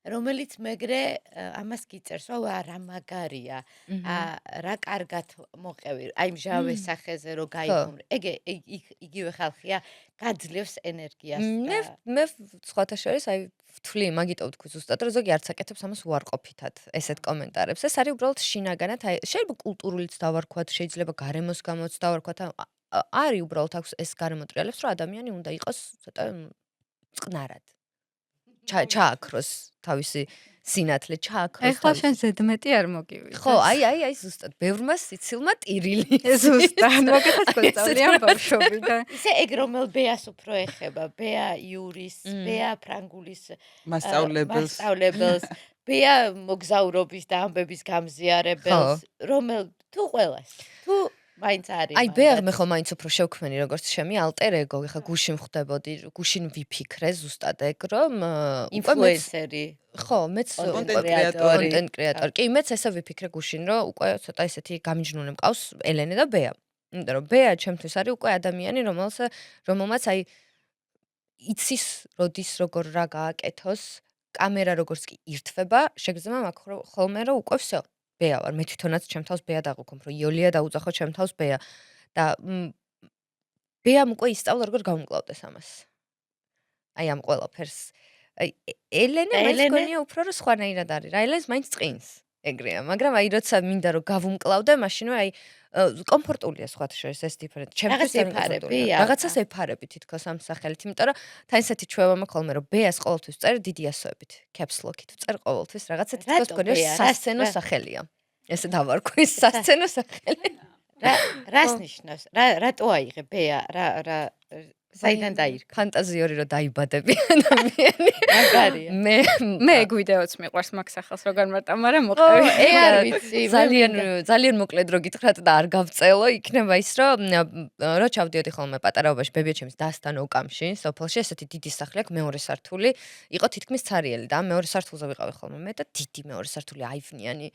რომელიც მეგრე ამას გიწერს, რა მაგარია, რა კარგად მოყევი, აი მჟავე სახეზე რო გაიხუმრე. ეგ იგივე ხალხია, გაძლევს ენერგიას და მე სხვათა შორის აი ვთვლი, მაგიტო ვთქვი ზუსტად, რომ ზოგი არც აკეთებს ამას უარყოფითად ესეთ კომენტარებს. ეს არის უბრალოდ შინაგანად, აი შეიძლება კულტურულიც დავარქვათ, შეიძლება გარემოს გამოც დავარქვათ, არის უბრალოდ აქვს ეს გარემო ტრიალებს, რომ ადამიანი უნდა იყოს ცოტა წყნარად. ჩააქროს თავისი სინათლე, ჩააქროს. ეხლა შენ ზედმეტი არ მოგივიდა. ხო, აი ზუსტად, ბევრმა სიცილმა ტირილი. ზუსტად, მაგათაც გვესწავლიან ბავშვობიდან. ისე ეგ რომელ ბეას უფრო ეხება, ბეა იურის, ბეა ფრანგულის მასწავლებელს, ბეა მოგზაურობის და ამბების გამზიარებელს, რომელ თუ ყველას, თუ მაინც არის. აი ბეა მე ხომ მაინც უფრო შევქმენი როგორც ჩემი ალტერ ეგო, ეხა გუშინ ხვდებოდი, გუშინ ვიფიქრე ზუსტად ეგ რომ ინფლუენსერი. ხო, მეც კონტენტ კრეატორი. კი, მეც ესე ვიფიქრე გუშინ, რომ უკვე ცოტა ესეთი გამიჯნული მყავს ელენე და ბეა. იმიტომ რომ ბეა ჩემთვის არის უკვე ადამიანი, რომელმაც აი იცის როდის როგორ რა გააკეთოს, კამერა როგორც კი ირთვება, შეგრძნება მაგ ხოლმე რომ უკვე всё ბეა ვარ, მე თვითონაც ჩემ თავს ბეა დაღუქობ, რომ იოლია დაუძახო ჩემ თავს ბეა და ბეამ უკვე ისწავლა როგორ გავუმკლავდეს ამას. აი ამ ყველაფერს. აი ელენე მეც გონია უფრო რომ სხვანაირად არის რა, ელენს მაინც წყინს ეგრეა, მაგრამ აი როცა მინდა რომ გავუმკლავდე, მაშინვე აი კომფორტულია სხვათა შორის ეს დიფერენტ. ჩემთვის რაღაცას ეფარები თითქოს ამ სახელით, იმიტომ რომ თან ისეთი ჩვევა მაქვს ხოლმე რომ ბეას ყოველთვის წერ დიდი ასოებით, caps lock-ით წერ ყოველთვის რაღაცა თითქოს გონია სასცენო სახელია. ესე დავარქვი სასცენო სახელი. რას ნიშნავს? რატო აიღე ბეა? რა საიდან დაირქვა? ფანტაზიური რომ დაიბადები ადამიანი. მაგარია. მე ეგ ვიდეოც მიყვარს მაგ სახელს როგორ მარტო, მაგრამ მოყევი. არ ვიცი. ძალიან მოკლედ რო გითხრათ და არ გავწელო, იქნება ის რომ რო ჩავდიოდი ხოლმე პატარაობაში ბებიაჩემის დასთან ოკამში, სოფელში ესეთი დიდი სახლი აქვს, მეორე სართული, იყო თითქმის ცარიელი და მეორე სართულზე ვიყავი ხოლმე მე და დიდი მეორე სართული აივნიანი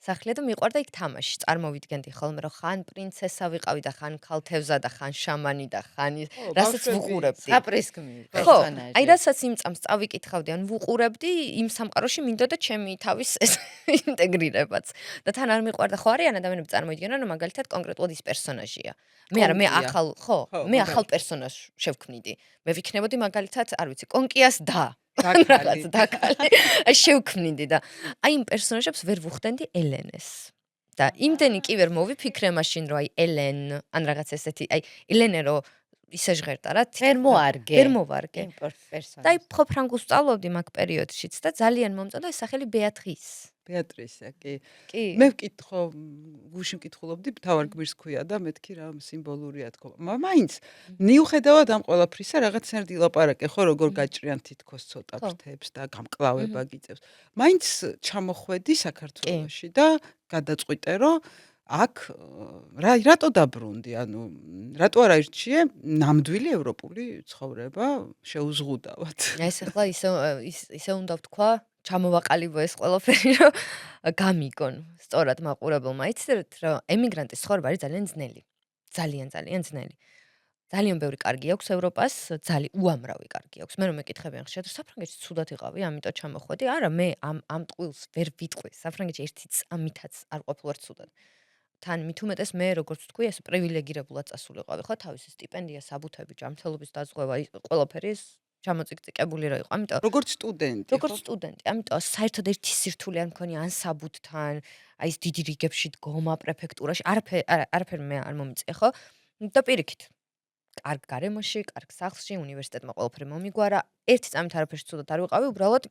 სახლია და მიყვარდა იქ თამაში. წარმოვიდგენდი ხოლმე რომ ხან პრინცესა ვიყავი და ხან ქალთევზა და ხან შამანი და ხან რასაც ვუყურებდი. საპრისკმი პერსონაჟი. აი რასაც იმ წამს წავიკითხავდი, ან ვუყურებდი, იმ სამყაროში მინდოდა ჩემი თავის ეს ინტეგრირებაც. და თან არ მიყვარდა ხო არიან ადამიანები წარმოიდგენენ, რომ მაგალითად კონკრეტულად ის პერსონაჟია. მე ახალ პერსონაჟს შევქმნიდი. მე ვიქნებოდი მაგალითად, არ ვიცი, კონკიას რაღაც დაკალი. აი შევქმნიდი და აი იმ პერსონაჟებს ვერ ვუხდენდი ელენეს. და იმდენი კი ვერ მოვიფიქრე მაშინ, რომ აი ელენ, ან რაღაც ესეთი, აი ელენე რომ ისე ჟღერდა რა ვერ მოარგე. ვერ მოვარგე იმპორტ პერსონაჟი. და აი ხო ფრანგულს სწავლობდი მაგ პერიოდშიც და ძალიან მომწონდა ეს სახელი ბეატრის ბეატრისა, კი. კი მე ვკითხო, გუშინ ვკითხულობდი, მთავარ გმირს ქვია და მეთქი რა სიმბოლურია თქო. მაინც მიუხედავად ამ ყველაფრისა რაღაცნაირად ილაპარაკე, ხო, როგორ გაჭრიან თითქოს ცოტა ფრთებს და გამკლავება გიწევს. მაინც ჩამოხვედი საქართველოში და გადაწყვიტე, რომ აქ რატო დაბრუნდი, ანუ რატო არ აირჩიე ნამდვილი ევროპული ცხოვრება შეუზღუდავად. ეს ახლა ისე უნდა ვთქვა ჩამოვაყალიბო ეს ყველაფერი რომ გამიგონ სწორად მაყურებელმა იცით რომ ემიგრანტის ცხოვრება არის ძალიან ძნელი ძალიან ძნელი ძალიან ბევრი კარგი აქვს ევროპას უამრავი კარგი აქვს მე რომ მეკითხებიან ხშირად რომ საფრანგეთში ცუდად იყავი ამიტომ ჩამოხვედი არა მე ამ ტყუილს ვერ ვიტყვი საფრანგეთში ერთი წამითაც არ ყოფილვარ ცუდად თან მით უმეტეს მე როგორც ვთქვი ეს პრივილეგირებულად წასულიყავი ხო თავისი სტიპენდია საბუთები ჯანმრთელობის დაზღვევა ყველაფერი ჩამოწიკწიკებული რო იყო ამიტომ როგორც სტუდენტი, ამიტომ საერთოდ ერთი სირთულე არ მქონია ან საბუთთან აი ეს დიდი რიგებში დგომა პრეფექტურაში არაფერ მე არ მომიწია ხო და პირიქით კარგ გარემოში კარგ სახლში უნივერსიტეტმა ყველაფერი მომიგვარა ერთი წამით არაფერს ცუდად არ ვიყავი უბრალოდ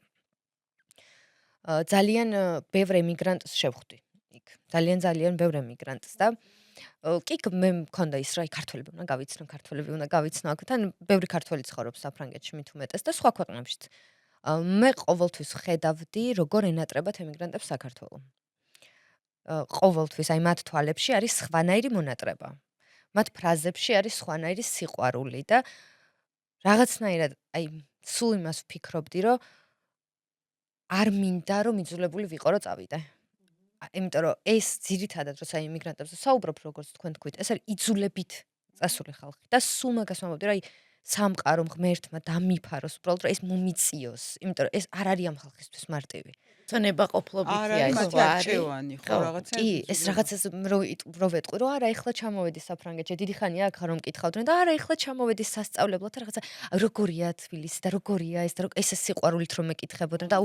ძალიან ბევრ ემიგრანტს შევხვდი იქ ძალიან ბევრ ემიგრანტს და კი მე მქონდა ის რა ქართველები უნდა გავიცნო აქთან ბევრი ქართველი ცხოვრობს საფრანგეთში მით უმეტეს და სხვა ქვეყნებშიც მე ყოველთვის ხედავდი როგორ ენატრებათ ემიგრანტებს საქართველოს ყოველთვის აი მათ თვალებში არის სხვანაირი მონატრება მათ ფრაზებში არის სხვანაირი სიყვარული და რაღაცნაირად აი სულ იმას ვფიქრობდი რომ არ მინდა რომ იძულებული ვიყო რომ წავიდე იმიტომ რომ ეს ძირითადად როცა იმიგრანტებზე საუბრობ როგორც თქვენ თქვით ეს არის იძულებით წასული ხალხი და სულ მაგას ვამბობდი რომ აი სამყარო ღმერთმა დამიფაროს უბრალოდ რომ ეს მომიწიოს იმიტომ რომ ეს არ არის ამ ხალხისთვის მარტივი ცნებაყოფლობითია არის ეს მათი არჩევანი ხო რაღაცა კი ეს რაღაცას რო ვეტყვი რომ არა ეხლა ჩამოვედი საფრანგეთში დიდი ხანია აქ რომ მკითხავდნენ და არა ეხლა ჩამოვედი სასწავლებლად რაღაცა როგორია თბილისი და როგორია ეს და ეს სიყვარულით რომ მეკითხებოდნენ და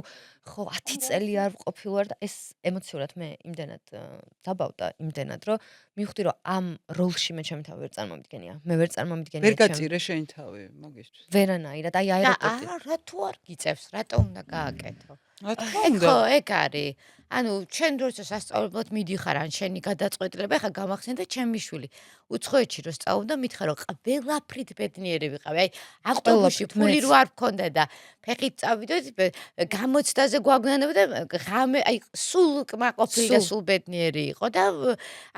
ხო 10 წელი არ ყოფილვარ და ეს ემოციურად მე იმდენად დაბავდა იმდენად რომ მივხვდი რომ ამ როლში მე ჩემი თავი ვერ წარმომიდგენია მე ვერ წარმომიდგენია ვერ გაწირე შენი თავი მაგისთვის ვერანაირად აი აეროპორტი რა თუ არ გიწევს რატო უნდა გააკეთო რა თქმა უნდა ხო ეგ არის ანუ ჩვენ როცა სასწავლებლად მიდიხარ ან შენი გადაწყვეტილება ხა გამახსენდა ჩემი შვილი უცხოეთში რო სწავლობდა მითხარ რომ ყველაფრით ბედნიერი ვიყავი აი ავტობუსში ფული რო არ მქონდა და ფეხით წავიდოდი გამოცდაზე გვაგნანებდა ღამე აი სულ კმაყოფილი და სულ ბედნიერი იყო და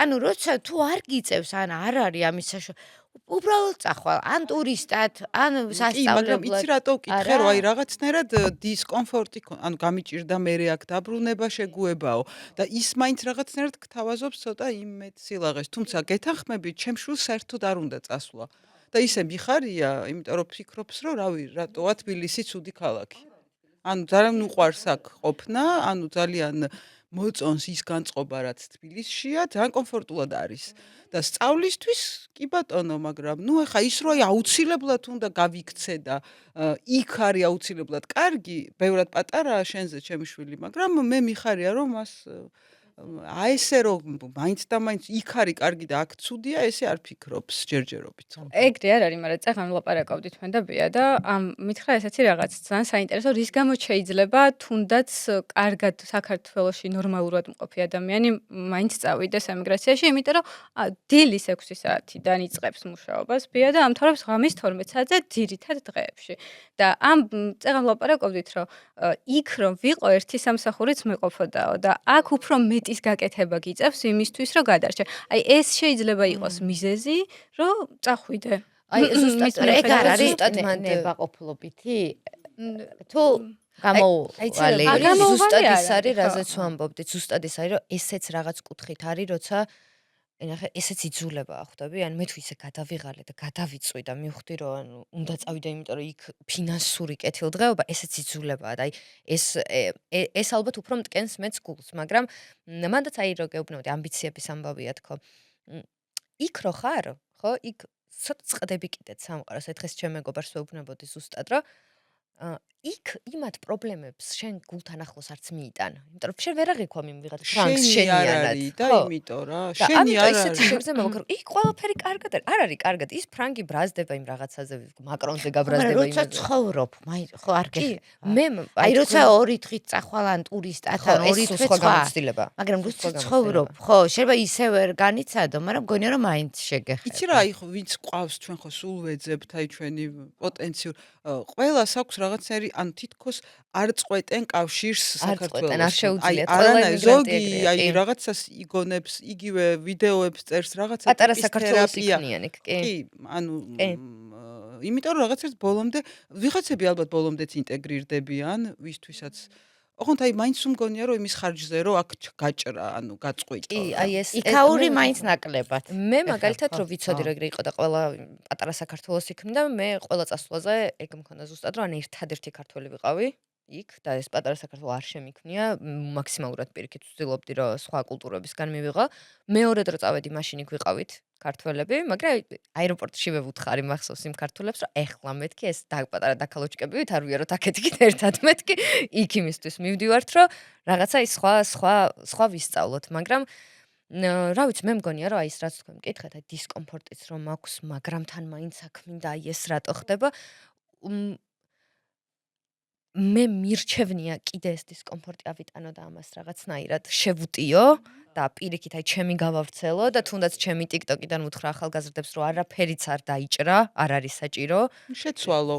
ანუ როცა თუ არ გიწევს ან არ არის ამის უბრალოდ წახვალ ან ტურისტად ან სასწავლებლად მაგრამ იცი რატო ვკითხე რომ აი რაღაცნაირად დისკომფორტი ანუ გამიჭირდა მე აქ დაბრუნება შეგუებაო და ის მაინც რაღაცნაირად გთავაზობს ცოტა იმედ სილაღეს თუმცა გეთანხმები ჩემ შვილს საერთოდ არ უნდა წასვლა და ისე მიხარია იმიტომ რომ ფიქრობს რომ რავი რატოა თბილისი ცუდი ქალაქი ანუ ძალიან უყვარს აქ ყოფნა ანუ ძალიან მოწონს ის განწყობა რაც თბილისშია ძალიან კომფორტულად არის და სწავლისთვის კი ბატონო მაგრამ ნუ ეხა ის რო აი აუცილებლად უნდა გავიქცე და იქ არის აუცილებლად კარგი ბევრად პატარაა შენზე ჩემი შვილი მაგრამ მე მიხარია რომ მას აი ესე რომ მაინც და მაინც იქ არის კარგი და აქ ცუდია ესე არ ფიქრობს ჯერჯერობით ეგრე არ არის მაგრამ წაღან ვლაპარაკობდით მე და ბია და მითხრა ესეთი რაღაც ძალიან საინტერესო რის გამო შეიძლება თუნდაც კარგად საქართველოში ნორმალურად მყოფი ადამიანი მაინც წავიდეს ემიგრაციაში იმიტომ რომ დილის 6 საათიდან იწყებს მუშაობას ბია და ამთავრებს ღამის 12 საათზე ძირითად დღეებში და ამ წაღან ვლაპარაკობდით რომ იქ რომ ვიყო ერთი სამსახურიც მეყოფოდაო და აქ უფრო მეტის გაკეთება გიწევს იმისთვის რომ გადარჩე. აი ეს შეიძლება იყოს მიზეზი, რომ წახვიდე. აი ზუსტად ეგ არ არის ზუსტად ნებაყოფლობითი თუ გამოუვალე ზუსტად ის არის რაზეც ვამბობდით ზუსტად ის არის რომ ესეც რაღაც კუთხით არის როცა ენახე ესეც იძულებაა ხვდები ან მე თუ ისე გადავიღალე და გადავიწვი და მივხვდი რომ ანუ უნდა წავიდე იმიტომ რომ იქ ფინანსური კეთილდღეობა ესეც იძულებაა და აი ეს ალბათ უფრო მტკენს მეც გულს მაგრამ მანდაც აი რო გეუბნებოდი ამბიციების ამბავია თქო იქ რო ხარ ხო იქ ცოტა წდები კიდეც სამყაროს ერთხელ ჩემ მეგობარს ვეუბნებოდი ზუსტად რომ იქ იმათ პრობლემებს შენ გულთან ახლოს არც მიიტან. იმიტომ რომ შენ ვერ აღიქვამი ვიღაც ფრანკს შენი არ შენიანად. არის და ხო. იმიტომ რა, და შენი ამიტომ არ ისეთი არის. შეგრძნება მაქვს, რომ იქ ყველაფერი კარგად არის. არ არის კარგად. ის ფრანკი ბრაზდება იმ რაღაცაზე, მაკრონზე მაგრამ გაბრაზდება როცა იმაზე. ცხოვრობ, ხო არ კი, გეხება. მე აი როცა ორი დღით წახვალ ან ტურისტთან ეს ორი სულ დღე სხვა სხვა. გამოცდილება. მაგრამ სულ სხვა როცა ცხოვრობ, ხო, შეიძლება ისე ვერ განიცადო, მაგრამ მგონია რომ მაინც შეგეხება. იცი რა, იქ ვინც ყავს ჩვენ ხო სულ ვეძებთ აი ჩვენი პოტენციურ ყველას აქვს რაღაცნაირი ანუ თითქოს არ წყვეტენ კავშირს არ წყვეტენ, არ საქართველოს. შეუძლიათ. ყველა არანაირ იმიგრანტი ზოგი ეგრეა, აი კი. რაღაცას იგონებს, იგივე ვიდეოებს წერს რაღაცა პატარა ტიპის საქართველოს თერაპია. იქნიან იქ, კი. კი, ანუ კი. იმიტომ რომ რაღაცას ბოლომდე ვიღაცები ალბათ ბოლომდეც ინტეგრირდებიან, ვისთვისაც ოღონდ აი მაინც უმგონია რომ იმის ხარჯზე რომ აქ გაჭრა, ანუ გაწყვიტო. კი, აი ეს იქაური მაინც ნაკლებად. მე მაგალითად ხო, რომ ვიცოდი ხო. რომ ეგრე იყო და ყველა პატარა საქართველოს იქმნიდა, მე ყველა წასვლაზე ეგ მქონდა ზუსტად რომ ან ერთადერთი ქართველი ვიყავი იქ და ეს პატარა საქართველო არ შემიქმნია, მაქსიმალურად პირიქით ვცდილობდი რომ სხვა კულტურებისგან მივიღო. მეორედ რო წავედი მაშინ იქ ვიყავით ქართველები, მაგრამ აეროპორტშივე ვუთხარი მახსოვს იმ ქართველებს რომ ეხლა მეთქი ეს პატარა დაქალოჩკები ვით არ ვიაროთ აქეთ იქით ერთად მეთქი იქ იმისთვის მივდივართ რომ რაღაცა ის სხვა ვისწავლოთ, მაგრამ რა ვიცი, მე მგონია რომ აი ეს რაც თქვენ მკითხეთ, აი დისკომფორტიც რომ მაქვს, მაგრამ თან მაინც აქ მინდა აი ეს რატო ხდება. მე მირჩევნია კიდე ეს დისკომფორტი ავიტანო და ამას რაღაცნაირად შევუტიო და პირიქით აი ჩემი გავავრცელო და თუნდაც ჩემი TikTok-იდან ვუთხრა ახალგაზრდებს რომ არაფერიც არ დაიჭრა, არ არის საჭირო. შეცვალო.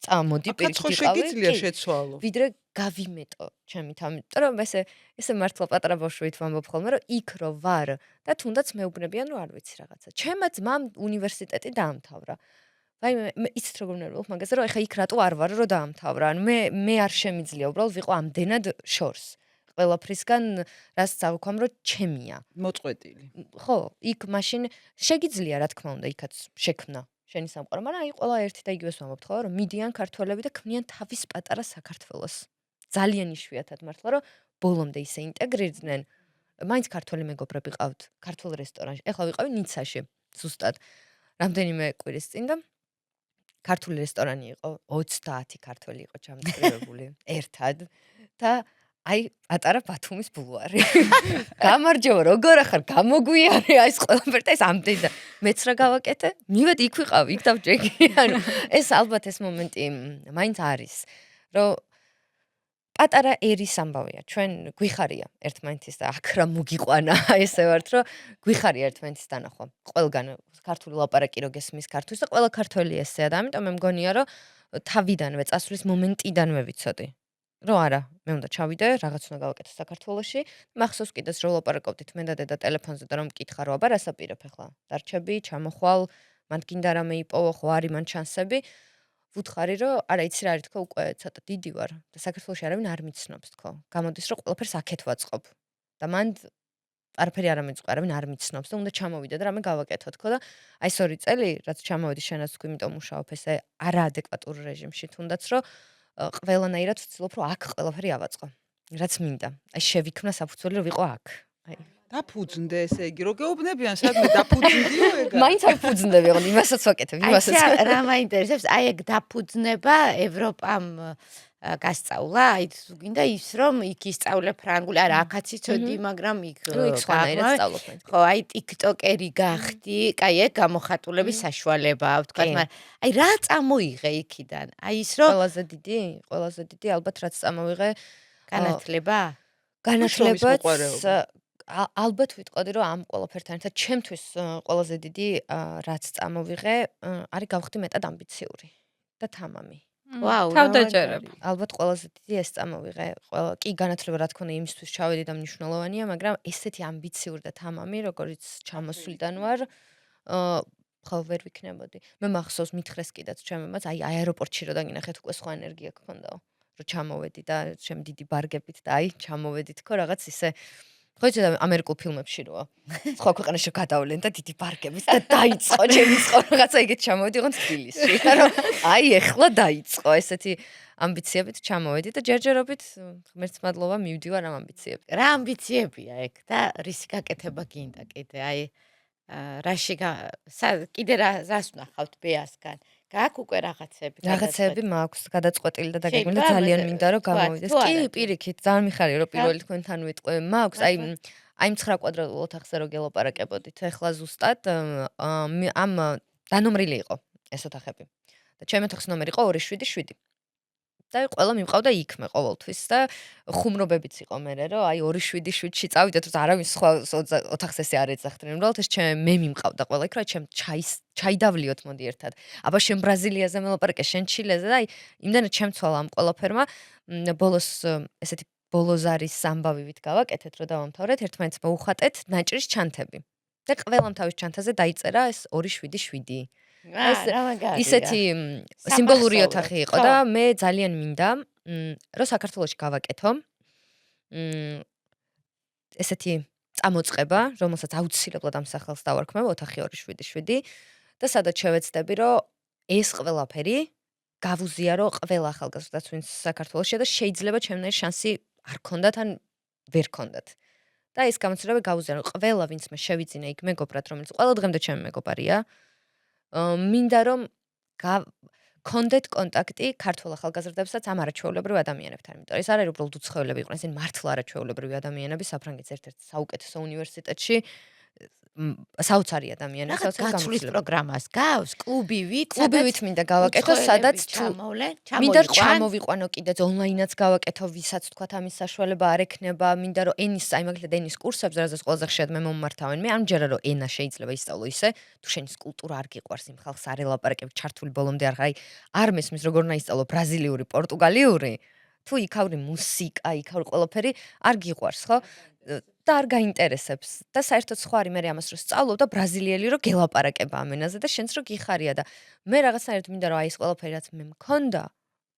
წამოდი აქაც პირიქით ხო იყავი. შეგიძლია კი. შეცვალო. ვიდრე გავიმეტო ჩემი თამი, იმიტომ რომ ესე მართლა პატარა ბავშვით ვამბობ ხოლმე რომ იქ რო ვარ და თუნდაც მეუბნებიან რომ არ ვიცი რაღაცა. ჩემმა ძმამ უნივერსიტეტი დაამთავრა. მე იცით როგორ ვნერვებ მაგაზე რომ ეხა იქ რატო არ ვარ რომ დაამთავრა. ანუ მე არ შემიძლია უბრალოდ ვიყო ამდენად შორს. ყველაფრისგან რაც წავქვამ რომ ჩემია. მოწყვეტილი. ხო, იქ მაშინ შეგიძლია რა თქმა უნდა იქაც შექმნა შენი სამყარო, მაგრამ აი ყველა ერთი და იგივეს ვამბობთ ხო, რომ მიდიან ქართველები და ქმნიან თავის პატარა საქართველოს. ძალიან იშვიათად მართლა რომ ბოლომდე ისე ინტეგრირდნენ. მაინც ქართველი მეგობრები ყავთ, ქართულ რესტორანში. ეხლა ვიყავი ნიცაში, ზუსტად. რამდენიმე კვირის წინ და ქართული რესტორანი იყო, 30 ქართველი იყო ჩამწკრივებული ერთად და აი პატარა ბათუმის ბულვარი. გამარჯობა, როგორ ახარ? გამოგვიარე აი ეს ყველაფერი და ეს ამდენი და მეც რა გავაკეთე? მივედი იქ ვიყავი, იქ დავჭეგი. ანუ ეს ალბათ ეს მომენტი მაინც არის, რომ პატარა ერის ამბავია. ჩვენ გვიხარია ერთმანეთის და აქ რა მოგიყვანა, ესე ვართ, რომ გვიხარია ერთმანეთის დანახვა. ყველგან ქართული ლაპარაკი რო გესმის ქართულს და ყველა ქართველი ესეა და ამიტომ მე მგონია, რომ თავიდანვე წასვლის მომენტიდანვე ვიცოდი. რომ არა, მე უნდა ჩავიდე, რაღაც უნდა გავაკეთო საქართველოში. მახსოვს კიდეც რომ ლაპარაკობდით მე და დედა ტელეფონზე და რომ მკითხა რომ აბა რას აპირებ ახლა? დარჩები, ჩამოხვალ, მან გინდა რამე იპოვო, ხო არის მან შანსები. ვუთხარი რომ არა იცი რა არის თქო უკვე ცოტა დიდი ვარ და საქართველოში არავინ არ მიცნობს თქო. გამოდის რომ ყველაფერს აქეთ ვაწყობ. და მან არაფერი არ ამეწყო, არავინ არ მიცნობს და უნდა ჩამოვიდე და რამე გავაკეთო თქო და აი ეს 2 წელი რაც ჩამოვედი შენაც თქო, იმიტომ მუშაობ ესე არაადეკვატურ რეჟიმში, თუნდაც რომ ყველანაირად ვცდილობ რომ აქ ყველაფერი ავაწყო. რაც მინდა. აი შევიქმნა საფუძველი რომ ვიყო აქ. აი დაფუძნდე ესე იგი, რო გეუბნებიან სადმე დაფუძნდიო ეგა. მაინც არ ფუძნდები, ოღონდ იმასაც ვაკეთებ, იმასაც. აი რა მაინტერესებს, აი ეგ დაფუძნება ევროპამ გასწავლა, აი თუ გინდა ის რომ იქ ისწავლე ფრანგული, არა აქაც იცოდი, მაგრამ იქ იქ სხვანაირად სწავლობ მაინც. ხო, აი ტიქტოკერი გახდი, კაი ეგ გამოხატულების საშუალება აქვს, თქვა, მაგრამ აი რა წამოიღე იქიდან? აი ის რომ ყველაზე დიდი ალბათ რაც წამოვიღე განათლება? განათლებაც ალბათ ვიტყოდი რომ ამ ყველაფერთან ერთად ჩემთვის ყველაზე დიდი რაც წამოვიღე არის გავხდი მეტად ამბიციური და თამამი. ვაუ, თავდაჭერები. ალბათ ყველაზე დიდი ეს წამოვიღე. კი განათლება რა თქმა უნდა იმისთვის ჩავედი და მნიშვნელოვანია, მაგრამ ესეთი ამბიციური და თამამი, როგორიც ჩამოსვლიდან ვარ, ხო ვერ ვიქნებოდი. მე მახსოვს მითხრეს კიდეც ჩემემაც, აი აეროპორტში რო დაგინახეთ უკვე სხვა ენერგია გქონდაო, რომ ჩამოვედი და ჩემ დიდი ბარგებით და აი ჩამოვედი თქო რაღაც ისე ხო იცი ამერიკულ ფილმებში როა. სხვა ქვეყანაში გადავლენ და დიდი ბარგებით და დაიწყო ჩემი სხვა რაღაცა ეგეთ ჩამოვედი ოღონდ თბილისში. რომ აი ეხლა დაიწყო ესეთი ამბიციებით ჩამოვედი და ჯერჯერობით ღმერთს მადლობა მივდივარ ამ ამბიციებით. რა ამბიციებია ეგ და რისი გაკეთება გინდა კიდე? აი რაში კიდე რას ვნახავთ ბეასგან? გაქვს უკვე რაღაცები რაღაცები მაქვს გადაწყვეტილი და დაგეგმილი და შეიძლება ძალიან ამაზე მინდა რომ ვთქვათ, გამოვიდეს. თუ კი, არა, პირიქით, ძალიან მიხარია რომ ხა? პირველი თქვენთან ვიტყვე. მაქვს აი მართლა? აი 9 კვადრატულ ოთახზე რო გელაპარაკებოდით, ეხლა ზუსტად ამ დანომრილი იყო ეს ოთახები. და ჩემი ოთახის ნომერი იყო 277. და ყველა მიმყავდა იქმე ყოველთვის და ხუმრობებიც იყო მერე რომ აი 277-ში წავიდეთ რომ არავის სხვა ოთახს ესე არ ეძახდნენ. უბრალოდ ეს მე მიმყავდა ყველა იქ რა ჩემ ჩაიდავლიოთ მოდი ერთად. აბა შენ ბრაზილიაზე მელაპარაკე, შენ ჩილეზე და აი იმდანაც ჩემცვალა ამ ყველაფერმა ბოლოს ესეთი ბოლოზარის ამბავივით გავაკეთეთ რომ დავამთავრეთ, ერთმანეთს მოუხატეთ ნაჭრის ჩანთები. და ყველამ თავის ჩანთაზე დაიწერა ეს 277. რა მაგარია. ისეთი სიმბოლური ოთახი იყო და მე ძალიან მინდა რომ საქართველოში გავაკეთო ესეთი წამოწყება, რომელსაც აუცილებლად ამ სახელს დავარქმევ ოთახი 277 და სადაც შევეცდები რომ ეს ყველაფერი გავუზიარო ყველა ახალგაზრდას ვინც საქართველოშია და შეიძლება ჩემნაირ შანსი არ ქონდათ ან ვერ ქონდათ. და ეს გამოცდილება გავუზიარო ყველა ვინც მე შევიძინე იქ მეგობრად რომელიც ყველა დღემდე ჩემი მეგობარია. მინდა რომ კონდეთ კონტაქტი ქართულ ახალგაზრდებსაც ამ არაჩვეულებრივ ადამიანებთან, იმიტომ ეს არ არის უბრალოდ უცხოელები იყვნენ, ეს მართლა არაჩვეულებრივი ადამიანები საფრანგეთის ერთ-ერთ საუკეთესო უნივერსიტეტში საოცარი ადამიანები, საოცარი გაცვლის პროგრამას გავს, კლუბივით მინდა გავაკეთო, სადაც მინდა ჩამოვიყვანო კიდეც ონლაინაც გავაკეთო, ვისაც თქვა ამის საშუალება არ ექნება, მინდა რომ ენის, აი მაგალითად ენის კურსებს, რაზეც ყველაზე ხშირად მე მომმართავენ, მე არ მჯერა რომ ენა შეიძლება ისწავლო ისე, თუ შენ ის კულტურა არ გიყვარს, იმ ხალხს არ ელაპარაკებ, ჩართული ბოლომდე არ მესმის როგორ უნდა ისწავლო ბრაზილიური, პორტუგალიური, თუ იქაური მუსიკა, იქაური ყველაფერი არ გიყვარს, ხო? და არ გაინტერესებს და საერთოდ სხვა არის მე ამას რო სწავლობ და ბრაზილიელი რო გელაპარაკება ამ ენაზე და შენც რო გიხარია და მე რაღაცნაირად მინდა რომ აი ეს ყველაფერი რაც მე მქონდა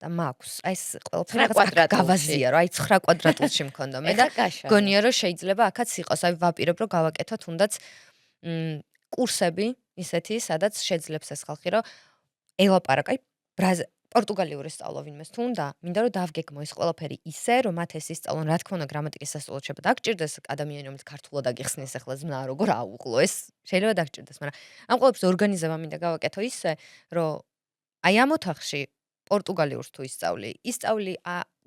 და მაქვს აი ეს ყველაფერი რაღაც გავაზიარო აი 9 კვადრატულში მქონდა მე და გონია რომ შეიძლება აქაც იყოს აი ვაპირებ რომ გავაკეთო თუნდაც კურსები ისეთი სადაც შეძლებს ეს ხალხი რომ ელაპარაკა აი პორტუგალიური სწავლო ვინმეს თუნდა, მინდა რომ დავგეგმო ეს ყველაფერი ისე, რომ მათ ეს ისწავლონ, რა თქმა უნდა, გრამატიკის სასწავლო შეიძლება დაგჭირდეს ადამიანი, რომელიც ქართულად აგიხსნის, ახლა ზმნა როგორ აუღლო, ეს შეიძლება დაგჭირდეს, მაგრამ ამ ყველაფერს ორგანიზება მინდა გავაკეთო ისე, რომ აი ამ ოთახში პორტუგალიურს თუ ისწავლი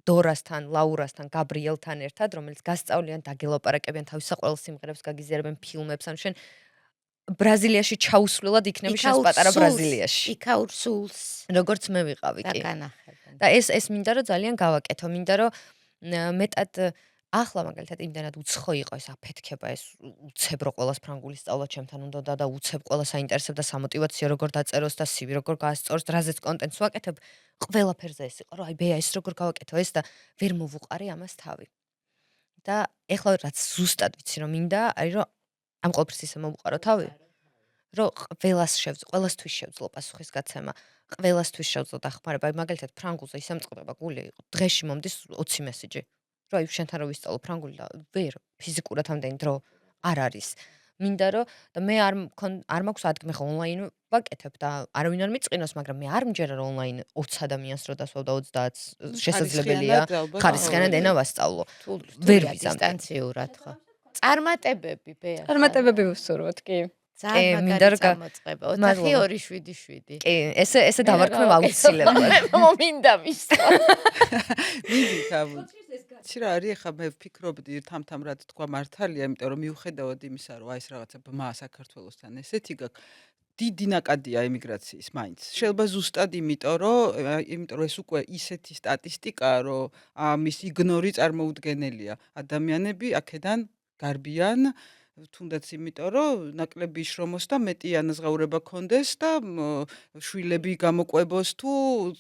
დორასთან, ლაურასთან, გაბრიელთან ერთად, რომელიც გასწავლიან, დაგელაპარაკებიან თავის საყვარელ სიმღერებს, გაგიზიარებენ ფილმებს, ან შენ ბრაზილიაში ჩაუსვლელად იქნები შენს პატარა ბრაზილიაში. იქაურ სულს. როგორც მე ვიყავი კი. და ეს მინდა რომ ძალიან გავაკეთო, მინდა რომ მეტად ახლა მაგალითად იმდანად უცხო იყო ეს აფეთქება, ეს უცებ რო ყოველას ფრანგული სწავლა ჩემთან უნდა და უცებ ყველა საინტერესებდა სამოტივაციო როგორ დაწეროს და CV როგორ გაასწოროს, რაზეც კონტენტს ვაკეთებ, ყველაფერზე ეს იყო, რომ აი ბეა ეს როგორ გავაკეთო ეს და ვერ მოვუყარე ამას თავი. და ეხლა რაც ზუსტად ვიცი რომ მინდა, არის რომ ამ ყველაფერს ისე მოვუყარო თავი, რომ ყველასთვის შევძლო პასუხის გაცემა, ყველასთვის შევძლო დახმარება. აი მაგალითად ფრანგულზე ისე მწყდება გული იყო. დღეში მომდის 20 მესიჯი. რომ აი შენთან რო ვისწავლო ფრანგული და ვერ ფიზიკურად ამდენი დრო არ არის. მინდა რომ და მე არ მაქვს ადგილი ხო ონლაინ ვაკეთებ და არავინ არ მიწყინოს, მაგრამ მე არ მჯერა რომ ონლაინ 20 ადამიანს რო დასვავ და 30-ს შესაძლებელია ხარისხიანად ენა ვასწავლო. ვერ დისტანციურად ხო. წარმატებები ბეა. წარმატებები ვსურვოთ, კი. ძალიან მაგარი წამოწყება. 4-2-7-7. კი, ესე დავარქმევ აუცილებლად. მომინდა მისვა. იცი რა არის ახლა მე ვფიქრობდი თამთამ რაც თქვა მართალია, იმიტომ რომ მიუხედავად იმისა, რომ აი ეს რაღაცა ბმა საქართველოსთან ესეთი გაქვს, დიდი ნაკადია ემიგრაციის მაინც. შეიძლება ზუსტად იმიტომ რომ ეს უკვე ისეთი სტატისტიკაა, რომ ამის იგნორი წარმოუდგენელია. ადამიანები აქედან გარბიან თუნდაც იმიტომ რომ ნაკლები შრომოს და მეტი ანაზღაურება კონდეს და შვილები გამოყვებოს თუ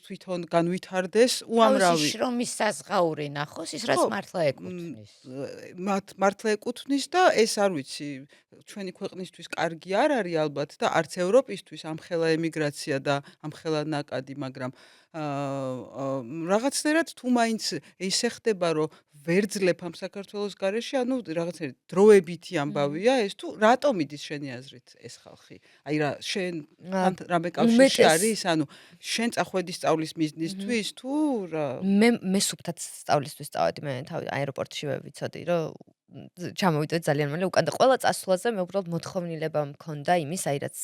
თვითონ განვითარდეს უამრავი შრომის საზღაური ნახოს ის რაც მართლა ეკუთვნის. მართლა ეკუთვნის და ეს არ ვიცი ჩვენი ქვეყნისთვის კარგი არ არის ალბათ და არც ევროპისთვის ამხელა ემიგრაცია და ამხელა ნაკადი, მაგრამ რაღაცნაირად თუ მაინც ისე ხდება რომ ვერძლებ ამ საქართველოს გარეშე, ანუ რაღაცნაირად დროებითი ამბავია ეს თუ რატომ იდის შენი აზრით ეს ხალხი? აი რა შენ რამე კავშირში არის, ანუ შენ წახვედი სწავლის მიზნისთვის თუ რა? მე სუფთად სწავლისთვის წავედი, მე თავი აეროპორტში ვიცოდი რომ ჩამოვიდოდი ძალიან მალე უკან და ყველა წასვლაზე მე უბრალოდ მოთხოვნილება მქონდა იმის, აი რაც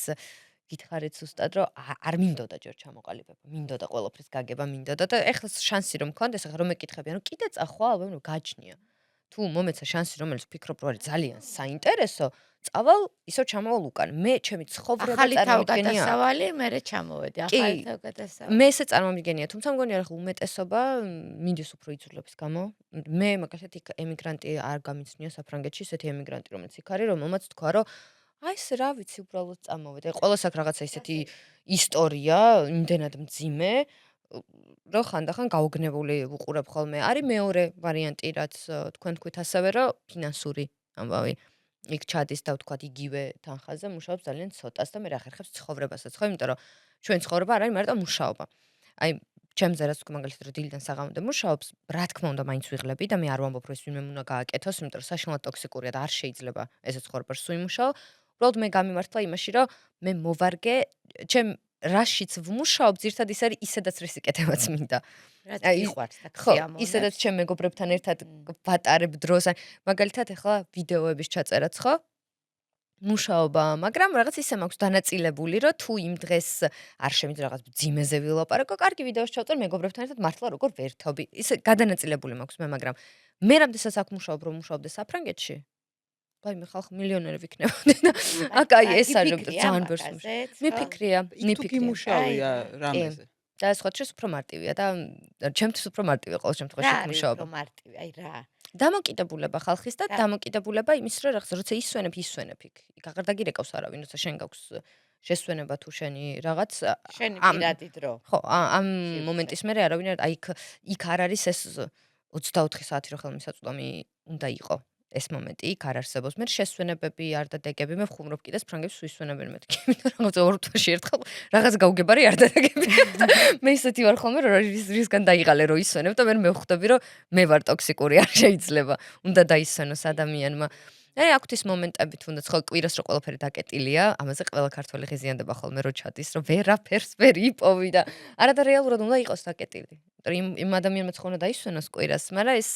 გითხარით ზუსტად რომ არ მინდოდა ჯერ ჩამოყალიბება, მინდოდა ყველაფრის გაგება, მინდოდა და ეხლა შანსი რომ მქონდეს, ახლა რომ მეკითხები, ანუ კიდე წახვალ, რომ გაჯნია. თუ მომეცა შანსი, რომელიც ვფიქრობ, რომ არის ძალიან საინტერესო, წავალ, ისო ჩამოვალ უკან. მე ჩემი ცხოვრება ახალი წარმოვიდგენია. თავგადასავალი, მერე ჩამოვედი. ახალი თავგადასავალი. მე ესე წარმოვიდგენია, თუმცა მგონია რომ უმეტესობა მინდის უფრო იძულების გამო. მე მაგალითად იქ ემიგრანტი არ გამიცნია საფრანგეთში, ესეთი ემიგრანტი რომელიც იქ არის, რომელმაც თქვა რომ აი ეს რა ვიცი, უბრალოდ წამოვედი. ყოველს აქ რაღაცა ისეთი ისტორია, იმდენად მძიმე, რომ ხანდახან გაუგნებული ვუყურებ ხოლმე. არის მეორე ვარიანტი, რაც თქვენ თქვით ასევე, რომ ფინანსური ამბავი. იქ ჩადის და ვთქვათ იგივე თანხაზე მუშაობს ძალიან ცოტას და მე რა ხერხებს ცხოვრებასაც, ხო? იმიტომ რომ ჩვენ ცხოვრება არ არის მარტო მუშაობა. აი ჩემზე რაც თქვი მაგალითად რომ დილიდან საღამომდე მუშაობს, რა თქმა უნდა მაინც ვიღლები და მე არ ვამბობ რომ ეს ვინმე უნდა გააკეთოს, იმიტომ რომ საშინლად ტოქსიკურია და არ შეიძლება ესე ცხოვრება სულ იმუშაო. უბრალოდ მე გამიმართლა იმაში, რომ მე მოვარგე ჩემ რაშიც ვმუშაობ, ზირთად ის არის ისედაც რისიკეთებაც მინდა. რაც აი, მიყვარს და ხო, ხსიამოვნებს. ისედაც ჩემ მეგობრებთან ერთად ვატარებ დროს. აი, მაგალითად ახლა ვიდეოების ჩაწერაც ხო? მუშაობა, მაგრამ რაღაც ისე მაქვს დანაწილებული, რომ თუ იმ დღეს არ შემიძლია რაღაც ძიმეზე ვილაპარაკო, კარგი ვიდეოს ჩავწერ მეგობრებთან ერთად მართლა როგორ ვერთობი. ისე გადანაწილებული მაქვს მე, მაგრამ მე რამდენსაც აქ მუშაობ, რომ მუშაობდე საფრანგეთში. ვაიმე, ხალხი მილიონერი ვიქნებოდი და აქ აი ეს არის რომ ძალიან ბევრს მიფიქრია, იქ თუ გიმუშავია რამეზე. და სხვა შეს უფრო მარტივია და ჩემთვის უფრო მარტივია ყოველ შემთხვევაში რა არის მუშაობა. უფრო მარტივი, აი რა. დამოკიდებულება ხალხის და დამოკიდებულება იმის რომ რაღაც როცა ისვენებ იქ. იქ აღარ დაგირეკავს არავინ, როცა შენ გაქვს შესვენება თუ შენი რაღაც შენი ამ პირადი დრო. ხო, ამ მომენტის მერე არავინ არ აი იქ არ არის ეს 24 საათი რო ხელმისაწვდომი უნდა იყო. ეს მომენტი იქ არ არსებობს. მე შესვენებები არ დადეგები, მე ვხუმრობ კიდეს ფრანგებს ვისვენებენ მეთქი, იმიტომ რომ რაღაც ორ თვეში ერთხელ რაღაც გაუგებარი არ დადეგები. მე ისეთი ვარ ხოლმე რომ რისგან დაიღალე რომ ისვენებ და მე ვხვდები რომ მე ვარ ტოქსიკური, არ შეიძლება. უნდა დაისვენოს ადამიანმა. აი აქვთ ის მომენტები თუნდაც ხო კვირას რო ყველაფერი დაკეტილია, ამაზე ყველა ქართველი ღიზიანდება ხოლმე რო ჩადის, რომ ვერაფერს ვერ იპოვი და არა და რეალურად უნდა იყოს დაკეტილი. იმიტომ იმ ადამიანმაც ხო უნდა დაისვენოს კვირას, მაგრამ ეს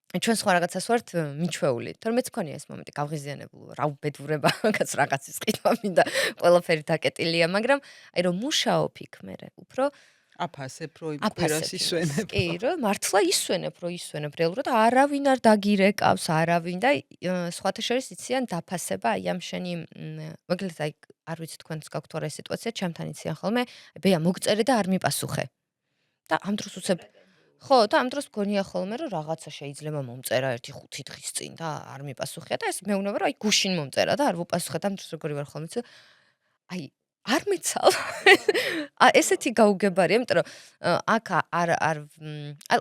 ჩვენ სხვა რაღაცას ვართ მიჩვეული. თორემ მეც მქონია ეს მომენტი გავღიზიანებულ, რა უბედურება, მაგაც რაღაცის ყიდვა მინდა, ყველაფერი დაკეტილია, მაგრამ აი რომ მუშაობ იქ მე უფრო აფასებ რო იმ კვირას ისვენებ. კი, რომ მართლა ისვენებ, რეალურად არავინ არ დაგირეკავს, არავინ და სხვათა შორის იციან დაფასება აი ამ შენი მაგალითად აი არ ვიცი თქვენს გაქვთ რა სიტუაცია, ჩემთან იციან ხოლმე, ბეა მოგწერე და არ მიპასუხე. და ამ დროს უცებ ხო, და ამ დროს მგონია ხოლმე რომ რაღაცა შეიძლება მომწერა 1-5 დღის წინ და არ მიპასუხია და ეს მეუბნება რომ აი გუშინ მომწერა და არ ვუპასუხე და ამ დროს როგორი ვარ ხოლმე აი არ მეცალ. ესეთი გაუგებარია, იმიტომ რომ აქ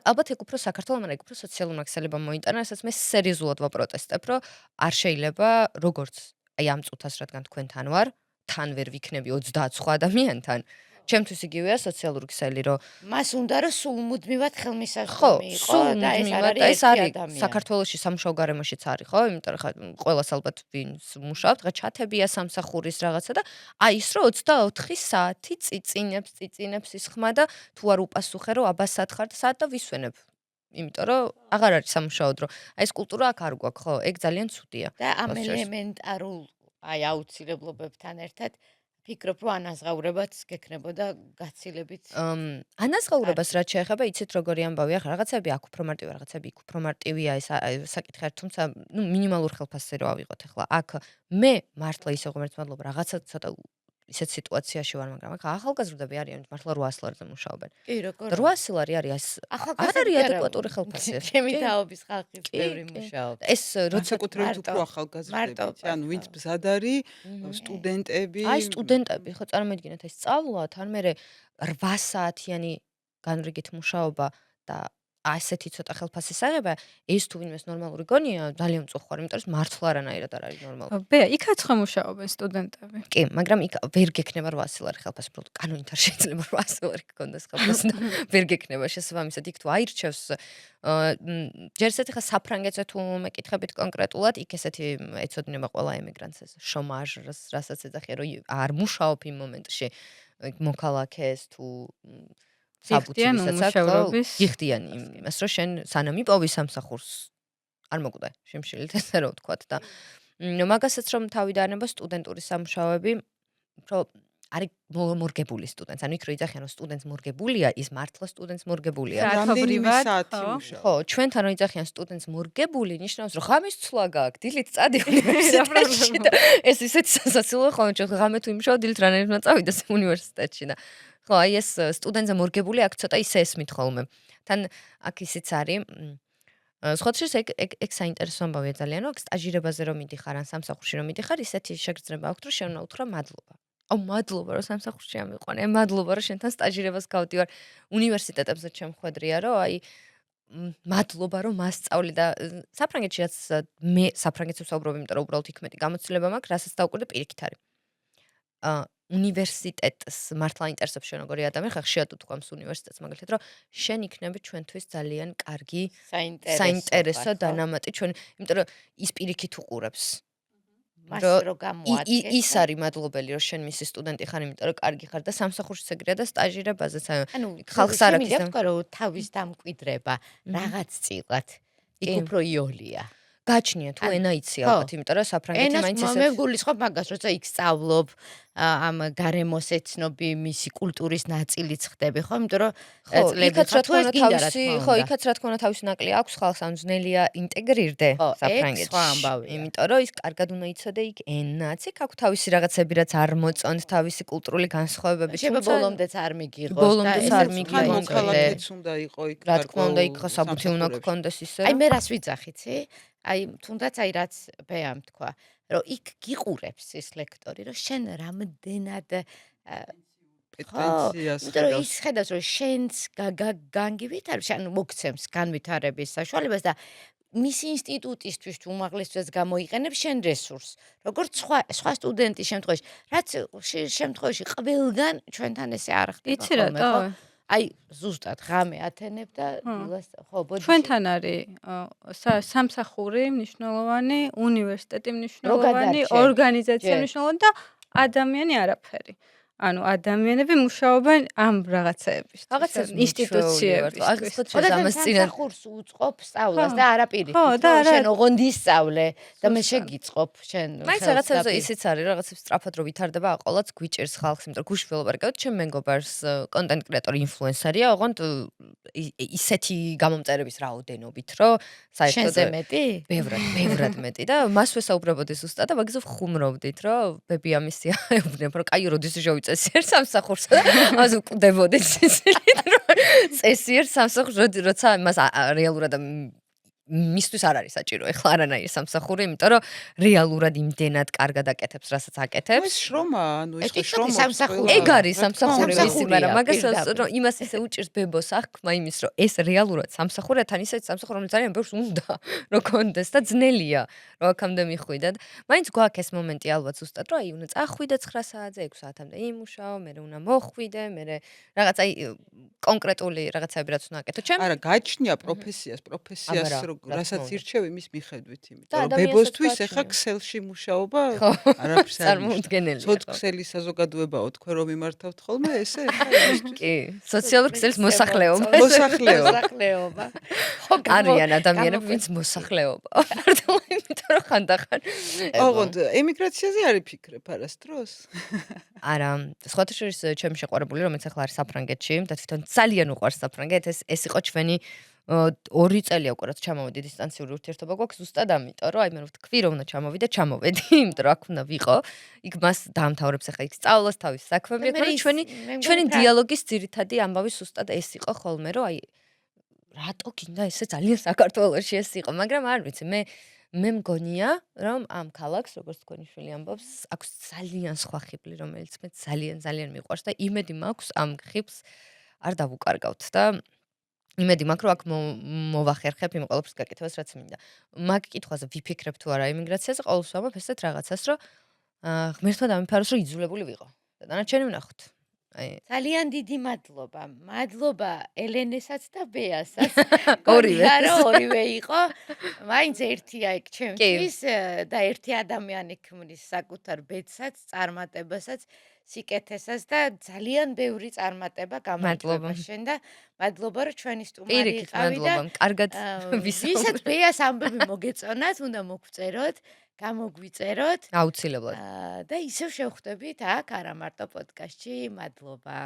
ალბათ ეგ უფრო საქართველოს, მაგრამ ეგ უფრო სოციალურ მაქსალებამ მოიტანა, რასაც მე სერიოზულად ვაპროტესტებ, რომ არ შეიძლება როგორც აი ამ წუთას რადგან თქვენთან ვარ, თან ვერ ვიქნები 30 სხვა ადამიანთან. ჩემთვის იგივეა სოციალური ქსელი, რომ მას უნდა რომ სულ მუდმივად ხელმისაწვდომი იყო და ეს არის ადამიანი. საქართველოში სამუშაო გარემოშიც არის, ხო? იმიტომ რომ ხა ყველას ალბათ ვინც მუშაობთ, ხა ჩათებია სამსახურის რაღაცა და აი ის რომ 24 საათი წიწინებს ის ხმა და თუ არ უპასუხე რომ აბასად ხარ და საათ და ვისვენებ. იმიტომ რომ აღარ არის სამუშაო დრო. აი ეს კულტურა აქ არ გვაქვს, ხო? ეგ ძალიან ცუდია. და ამ ელემენტარულ აი აუცილებლობებთან ერთად ფიქრობ რომ ანაზღაურებაც გექნებოდა გაცილებით. ანაზღაურებას რაც შეეხება, იცით როგორი ამბავია, რაღაცები აქ უფრო მარტივია, რაღაცები იქ უფრო მარტივია, ეს საკითხი არ, თუმცა მინიმალურ ხელფასზე რო ავიღოთ ახლა. აქ მე მართლა ისე ღმერთს მადლობა, რაღაცა ცოტა ისეთ სიტუაციაში ვარ, მაგრამ აქ ახალგაზრდები არიან, მართლა 800 ლარზე მუშაობენ. კი, როგორ 800 ლარი არის არ არის ადეკვატური ხელფასი. ჩემი თაობის ხალხი ბევრი მუშაობს. ეს როცა საკუთრებით უფრო ახალგაზრდები, ანუ ვინც მზად არის, სტუდენტები. აი სტუდენტები, ხო წარმოიდგინეთ ეს სწავლა, თან მე 8 საათიანი განრიგით მუშაობა და ასეთი ცოტა ხელფასის აღება, ეს თუ ვინმეს ნორმალური გონია, ძალიან მწუხვარი, იმიტომ რომ მართლა არანაირად არ არის ნორმალური. ბეა, იქაც ხომ მუშაობენ სტუდენტები? კი, მაგრამ იქ ვერ გექნება 800 ლარი ხელფასი, უბრალოდ კანონით არ შეიძლება 800 ლარი გქონდეს ხელფასი და ვერ გექნება შესაბამისად იქ თუ აირჩევს ჯერ ესეთი ხა საფრანგეთზე თუ მეკითხებით კონკრეტულად, იქ ესეთი ეცოდინება ყველა ემიგრანტს ეს შომაჟს, რასაც ეძახიან, რომ არ მუშაობ იმ მომენტში მოქალაქეს თუ გიხდიან იმას, რომ შენ სანამ იპოვი სამსახურს არ მოკვდე შემშილით ესე რომ ვთქვათ და მაგასაც რომ თავი დაანება სტუდენტური სამუშაოები უფრო არის მორგებული სტუდენტს. ანუ იქ რო იძახიან რომ სტუდენტს მორგებულია, ის მართლა სტუდენტს მორგებულია. რამდენიმე საათობრივად, საათი ხო. მუშაობ. ხო, ჩვენთან რო იძახიან სტუდენტს მორგებული, ნიშნავს რომ ღამის ცვლა გააქვს, დილით წადი უნივერსიტეტში და ეს ისეთი სასაცილოა, ხო, ჩვენ ღამე თუ იმუშაო, დილით რანაირად უნდა წავიდე უნივერსიტეტში და ხო, აი ეს სტუდენტზე მორგებული აქ ცოტა ისე ესმით ხოლმე. თან აქ ისიც არის სხვათაშორის ეგ საინტერესო ამბავია ძალიან, რომ სტაჟირებაზე რომ მიდიხარ ან სამსახურში რომ მიდიხარ, ისეთი შეგრძნება აქვს, რომ შენ უნდა უთხრა მადლობა. აუ მადლობა რომ სამსახურში ამიყვანე, მადლობა რომ შენთან სტაჟირებას გავდივარ. უნივერსიტეტებზე ჩემხვედრია, რომ აი მადლობა რომ მასწავლე და საფრანგეთში რაც მე საფრანგეთში ვსაუბრობ, იმიტომ რომ უბრალოდ იქ მეტი გამოცდილება მაქვს, რასაც დავკვირდე პირიქით არის. უნივერსიტეტს მართლა ინტერესებს შენ როგორი ადამიანი ხარ, ხშირად უთქვამს უნივერსიტეტს მაგალითად, რომ შენ იქნები ჩვენთვის ძალიან კარგი საინტერესო დანამატი ჩვენ, იმიტომ რომ ის პირიქით უყურებს. მას რომ რო გამოადგეს. ის არის მადლობელი რომ შენ მისი სტუდენტი ხარ, იმიტომ რომ კარგი ხარ და სამსახურშიც ეგრეა და სტაჟირებაზეც ანუ ხალხს არ აქვს და თქვა რომ თავის დამკვიდრება რაღაც წილად იქ კი. უფრო იოლია. გაჩნია თუ ენა იცი ხო. ალბათ, იმიტომ რომ საფრანგეთი ენას მაინც მე გულისხმობ მაგას, როცა იქ სწავლობ, ამ გარემოს ეცნობი, მისი კულტურის ნაწილიც ხდები, ხო? იმიტომ რომ წლები იქაც რა თუ თქმა ეს უნდა გინდა რა თავისი, თქმა ხო, უნდა. იქაც რა თქმა უნდა თავისი ნაკლი აქვს ხალხს, ან ძნელია ინტეგრირდე ხო, ეგ საფრანგეთში. სხვა ამბავია. იმიტომ რომ ის კარგად უნდა იცოდე იქ ენაც, იქ აქვს თავისი რაღაცები, რაც არ მოწონთ, თავისი კულტურული განსხვავებები. შეიძლება თუმცა ბოლომდეც არ მიგიღოს და ბოლომდეც არ ესეც მიგიღოს. უნდა მოქალაქეც უნდა იყო იქ რა თქმა უნდა იქ გარკვეულ საბუთი უნდა სამსახურებში. გქონდეს ისე. აი მე რას ვიძახი, ცი? აი თუნდაც აი რაც ბეამ თქვა, რომ იქ გიყურებს ის ლექტორი, რომ შენ რამდენად პოტენციას იმიტომ რომ ის ხედავს, რომ შენს განგივითარებს, ანუ მოგცემს განვითარების საშუალებას და მისი ინსტიტუტისთვის თუ უმაღლესწორს გამოიყენებს შენ რესურსს. როგორც სხვა სტუდენტის შემთხვევაში, რაც შემთხვევაში ყველგან ჩვენთან ესე არ ხდება. იცი რატო? აი ზუსტად ღამე ათენებ და დილას ხო ბოდიში. ჩვენთან არის სამსახური მნიშვნელოვანი, უნივერსიტეტი მნიშვნელოვანი, გადარჩენ. ორგანიზაცია ჯერ. მნიშვნელოვანი და ადამიანი არაფერი. ანუ ადამიანები მუშაობენ ამ რაღაცეებისთვის, ინსტიტუციებისთვის. ხოდა ამას წინა სამსახურს უწყობ სწავლას და არა პირიქით. ხო, და არა- შენ ოღონდ ისწავლე და მე შეგიწყობ შენ. მაინც რაღაცებზე ისიც არის, რაღაცებს სწრაფად რო ვითარდება, აყოლაც გვიჭერს ხალხს, იმიტომ რომ გუშინ ველაპარაკებთ, ჩემ მეგობარს კონტენტ კრეატორი ინფლუენსერია, ოღონდ ისეთი გამომწერების რაოდენობით, რომ შენზე საერთოდ მეტი? ბევრად მეტი და მას ვესაუბრებოდი ზუსტად და მაგაზე ვხუმრობდით, რომ ბები ამისი აეუბნება, რომ კაი როდის შევიწესიერ სამსახურსა და ამას უკვდებოდი სიცილით, რომ წესიერ სამსახურს როცა მას რეალურად მისთვის არ არის საჭირო ეხლა არანაირი სამსახური, იმიტომ რომ რეალურად იმდენად კარგად აკეთებს, რასაც აკეთებს. ეს შრომა, ანუ ეს ის კი შრომა სამსახური. ეგ არის სამსახური მისი, სამსახურია, მაგრამ მაგას პირდაპირ. რომ იმას ისე უჭირს ბებოს აღქმა იმის, რომ ეს რეალურად სამსახურია, თან ისეთი სამსახური, რომელიც ძალიან ბევრს უნდა, რომ კონდეს და ძნელია, რომ აქამდე მიხვიდეთ. მაინც გვაქვს ეს მომენტი ალბათ ზუსტად, რომ აი უნდა წახვიდე 9 საათზე, 6 საათამდე იმუშაო, მერე უნდა მოხვიდე, მერე რაღაც აი კონკრეტული რაღაცები რაც უნდა აკეთო. ჩემ არა, გაჩნია პროფესიას, რასაც უნდა. ირჩევ იმის მიხედვით, და იმიტომ რომ ადამიანსაც ბებოსთვის გაჩნია. ეხა ქსელში მუშაობა ხო, არაფერს არ წარმოუდგენელია, ცოტ ხო. ქსელი საზოგადოებაო თქვენ რომ იმართავთ ხოლმე ესე ეხა იმისთვის კი, სოციალურ ქსელის მოსახლეობა. მოსახლეობა. ხო, არიან ადამიანები, ვინც მოსახლეობა. მართლა იმიტომ რომ ხანდახან ოღონდ ემიგრაციაზე არ იფიქრებ არასდროს? არა, სხვათა შორის ჩემი შეყვარებული, რომელიც ახლა არის საფრანგეთში და თვითონ ძალიან უყვარს საფრანგეთს, ეს იყო ჩვენი 2 წელია უკვე რაც ჩამოვედი დისტანციური ურთიერთობა გვაქვს ზუსტად ამიტომ, რომ აი მე ვთქვი რომ უნდა ჩამოვიდე, ჩამოვედი, იმიტომ რომ აქ უნდა ვიყო. იქ მას დაამთავრებს ახლა იქ სწავლას, თავის საქმეები, მაგრამ ჩვენი დიალოგის ძირითადი ამბავი ზუსტად ეს იყო ხოლმე, რომ აი რატო გინდა ესე ძალიან საქართველოში ეს იყო, მაგრამ არ ვიცი, მე მგონია, რომ ამ ქალაქს, როგორც თქვენი შვილი ამბობს, აქვს ძალიან სხვა ხიბლი, რომელიც მე ძალიან მიყვარს და იმედი მაქვს ამ ხიბლს არ დავუკარგავთ და იმედი მაქვს, რომ აქ მოვახერხებ იმ ყველაფრის გაკეთებას, რაც მინდა. მაგ კითხვაზე ვიფიქრებ თუ არა იმიგრაციაზე, ყოველთვის ვამბობ ესეთ რაღაცას, რომ ღმერთმა დამიფაროს, რომ იძულებული ვიყო. და დანარჩენი ვნახოთ. ძალიან დიდი მადლობა. მადლობა ელენესაც და ბეასაც. ორივეს. ორივე იყო. მაინც ერთია იქ ჩემთვის და ერთი ადამიანი ქმნის საკუთარ ბედსაც, წარმატებასაც, სიკეთესას და ძალიან ბევრი წარმატება გამარჯვება მადლობა. შენ და მადლობა რომ ჩვენი სტუმარი პირიქით იყავი და მადლობა. კარგად ვისაც ვისაუბრეთ. ბეას ამბები მოგეწონათ, უნდა მოგწეროთ, გამოგვიწეროთ აუცილებლად. და ისევ შევხვდებით აქ არა მარტო პოდკასტში. მადლობა.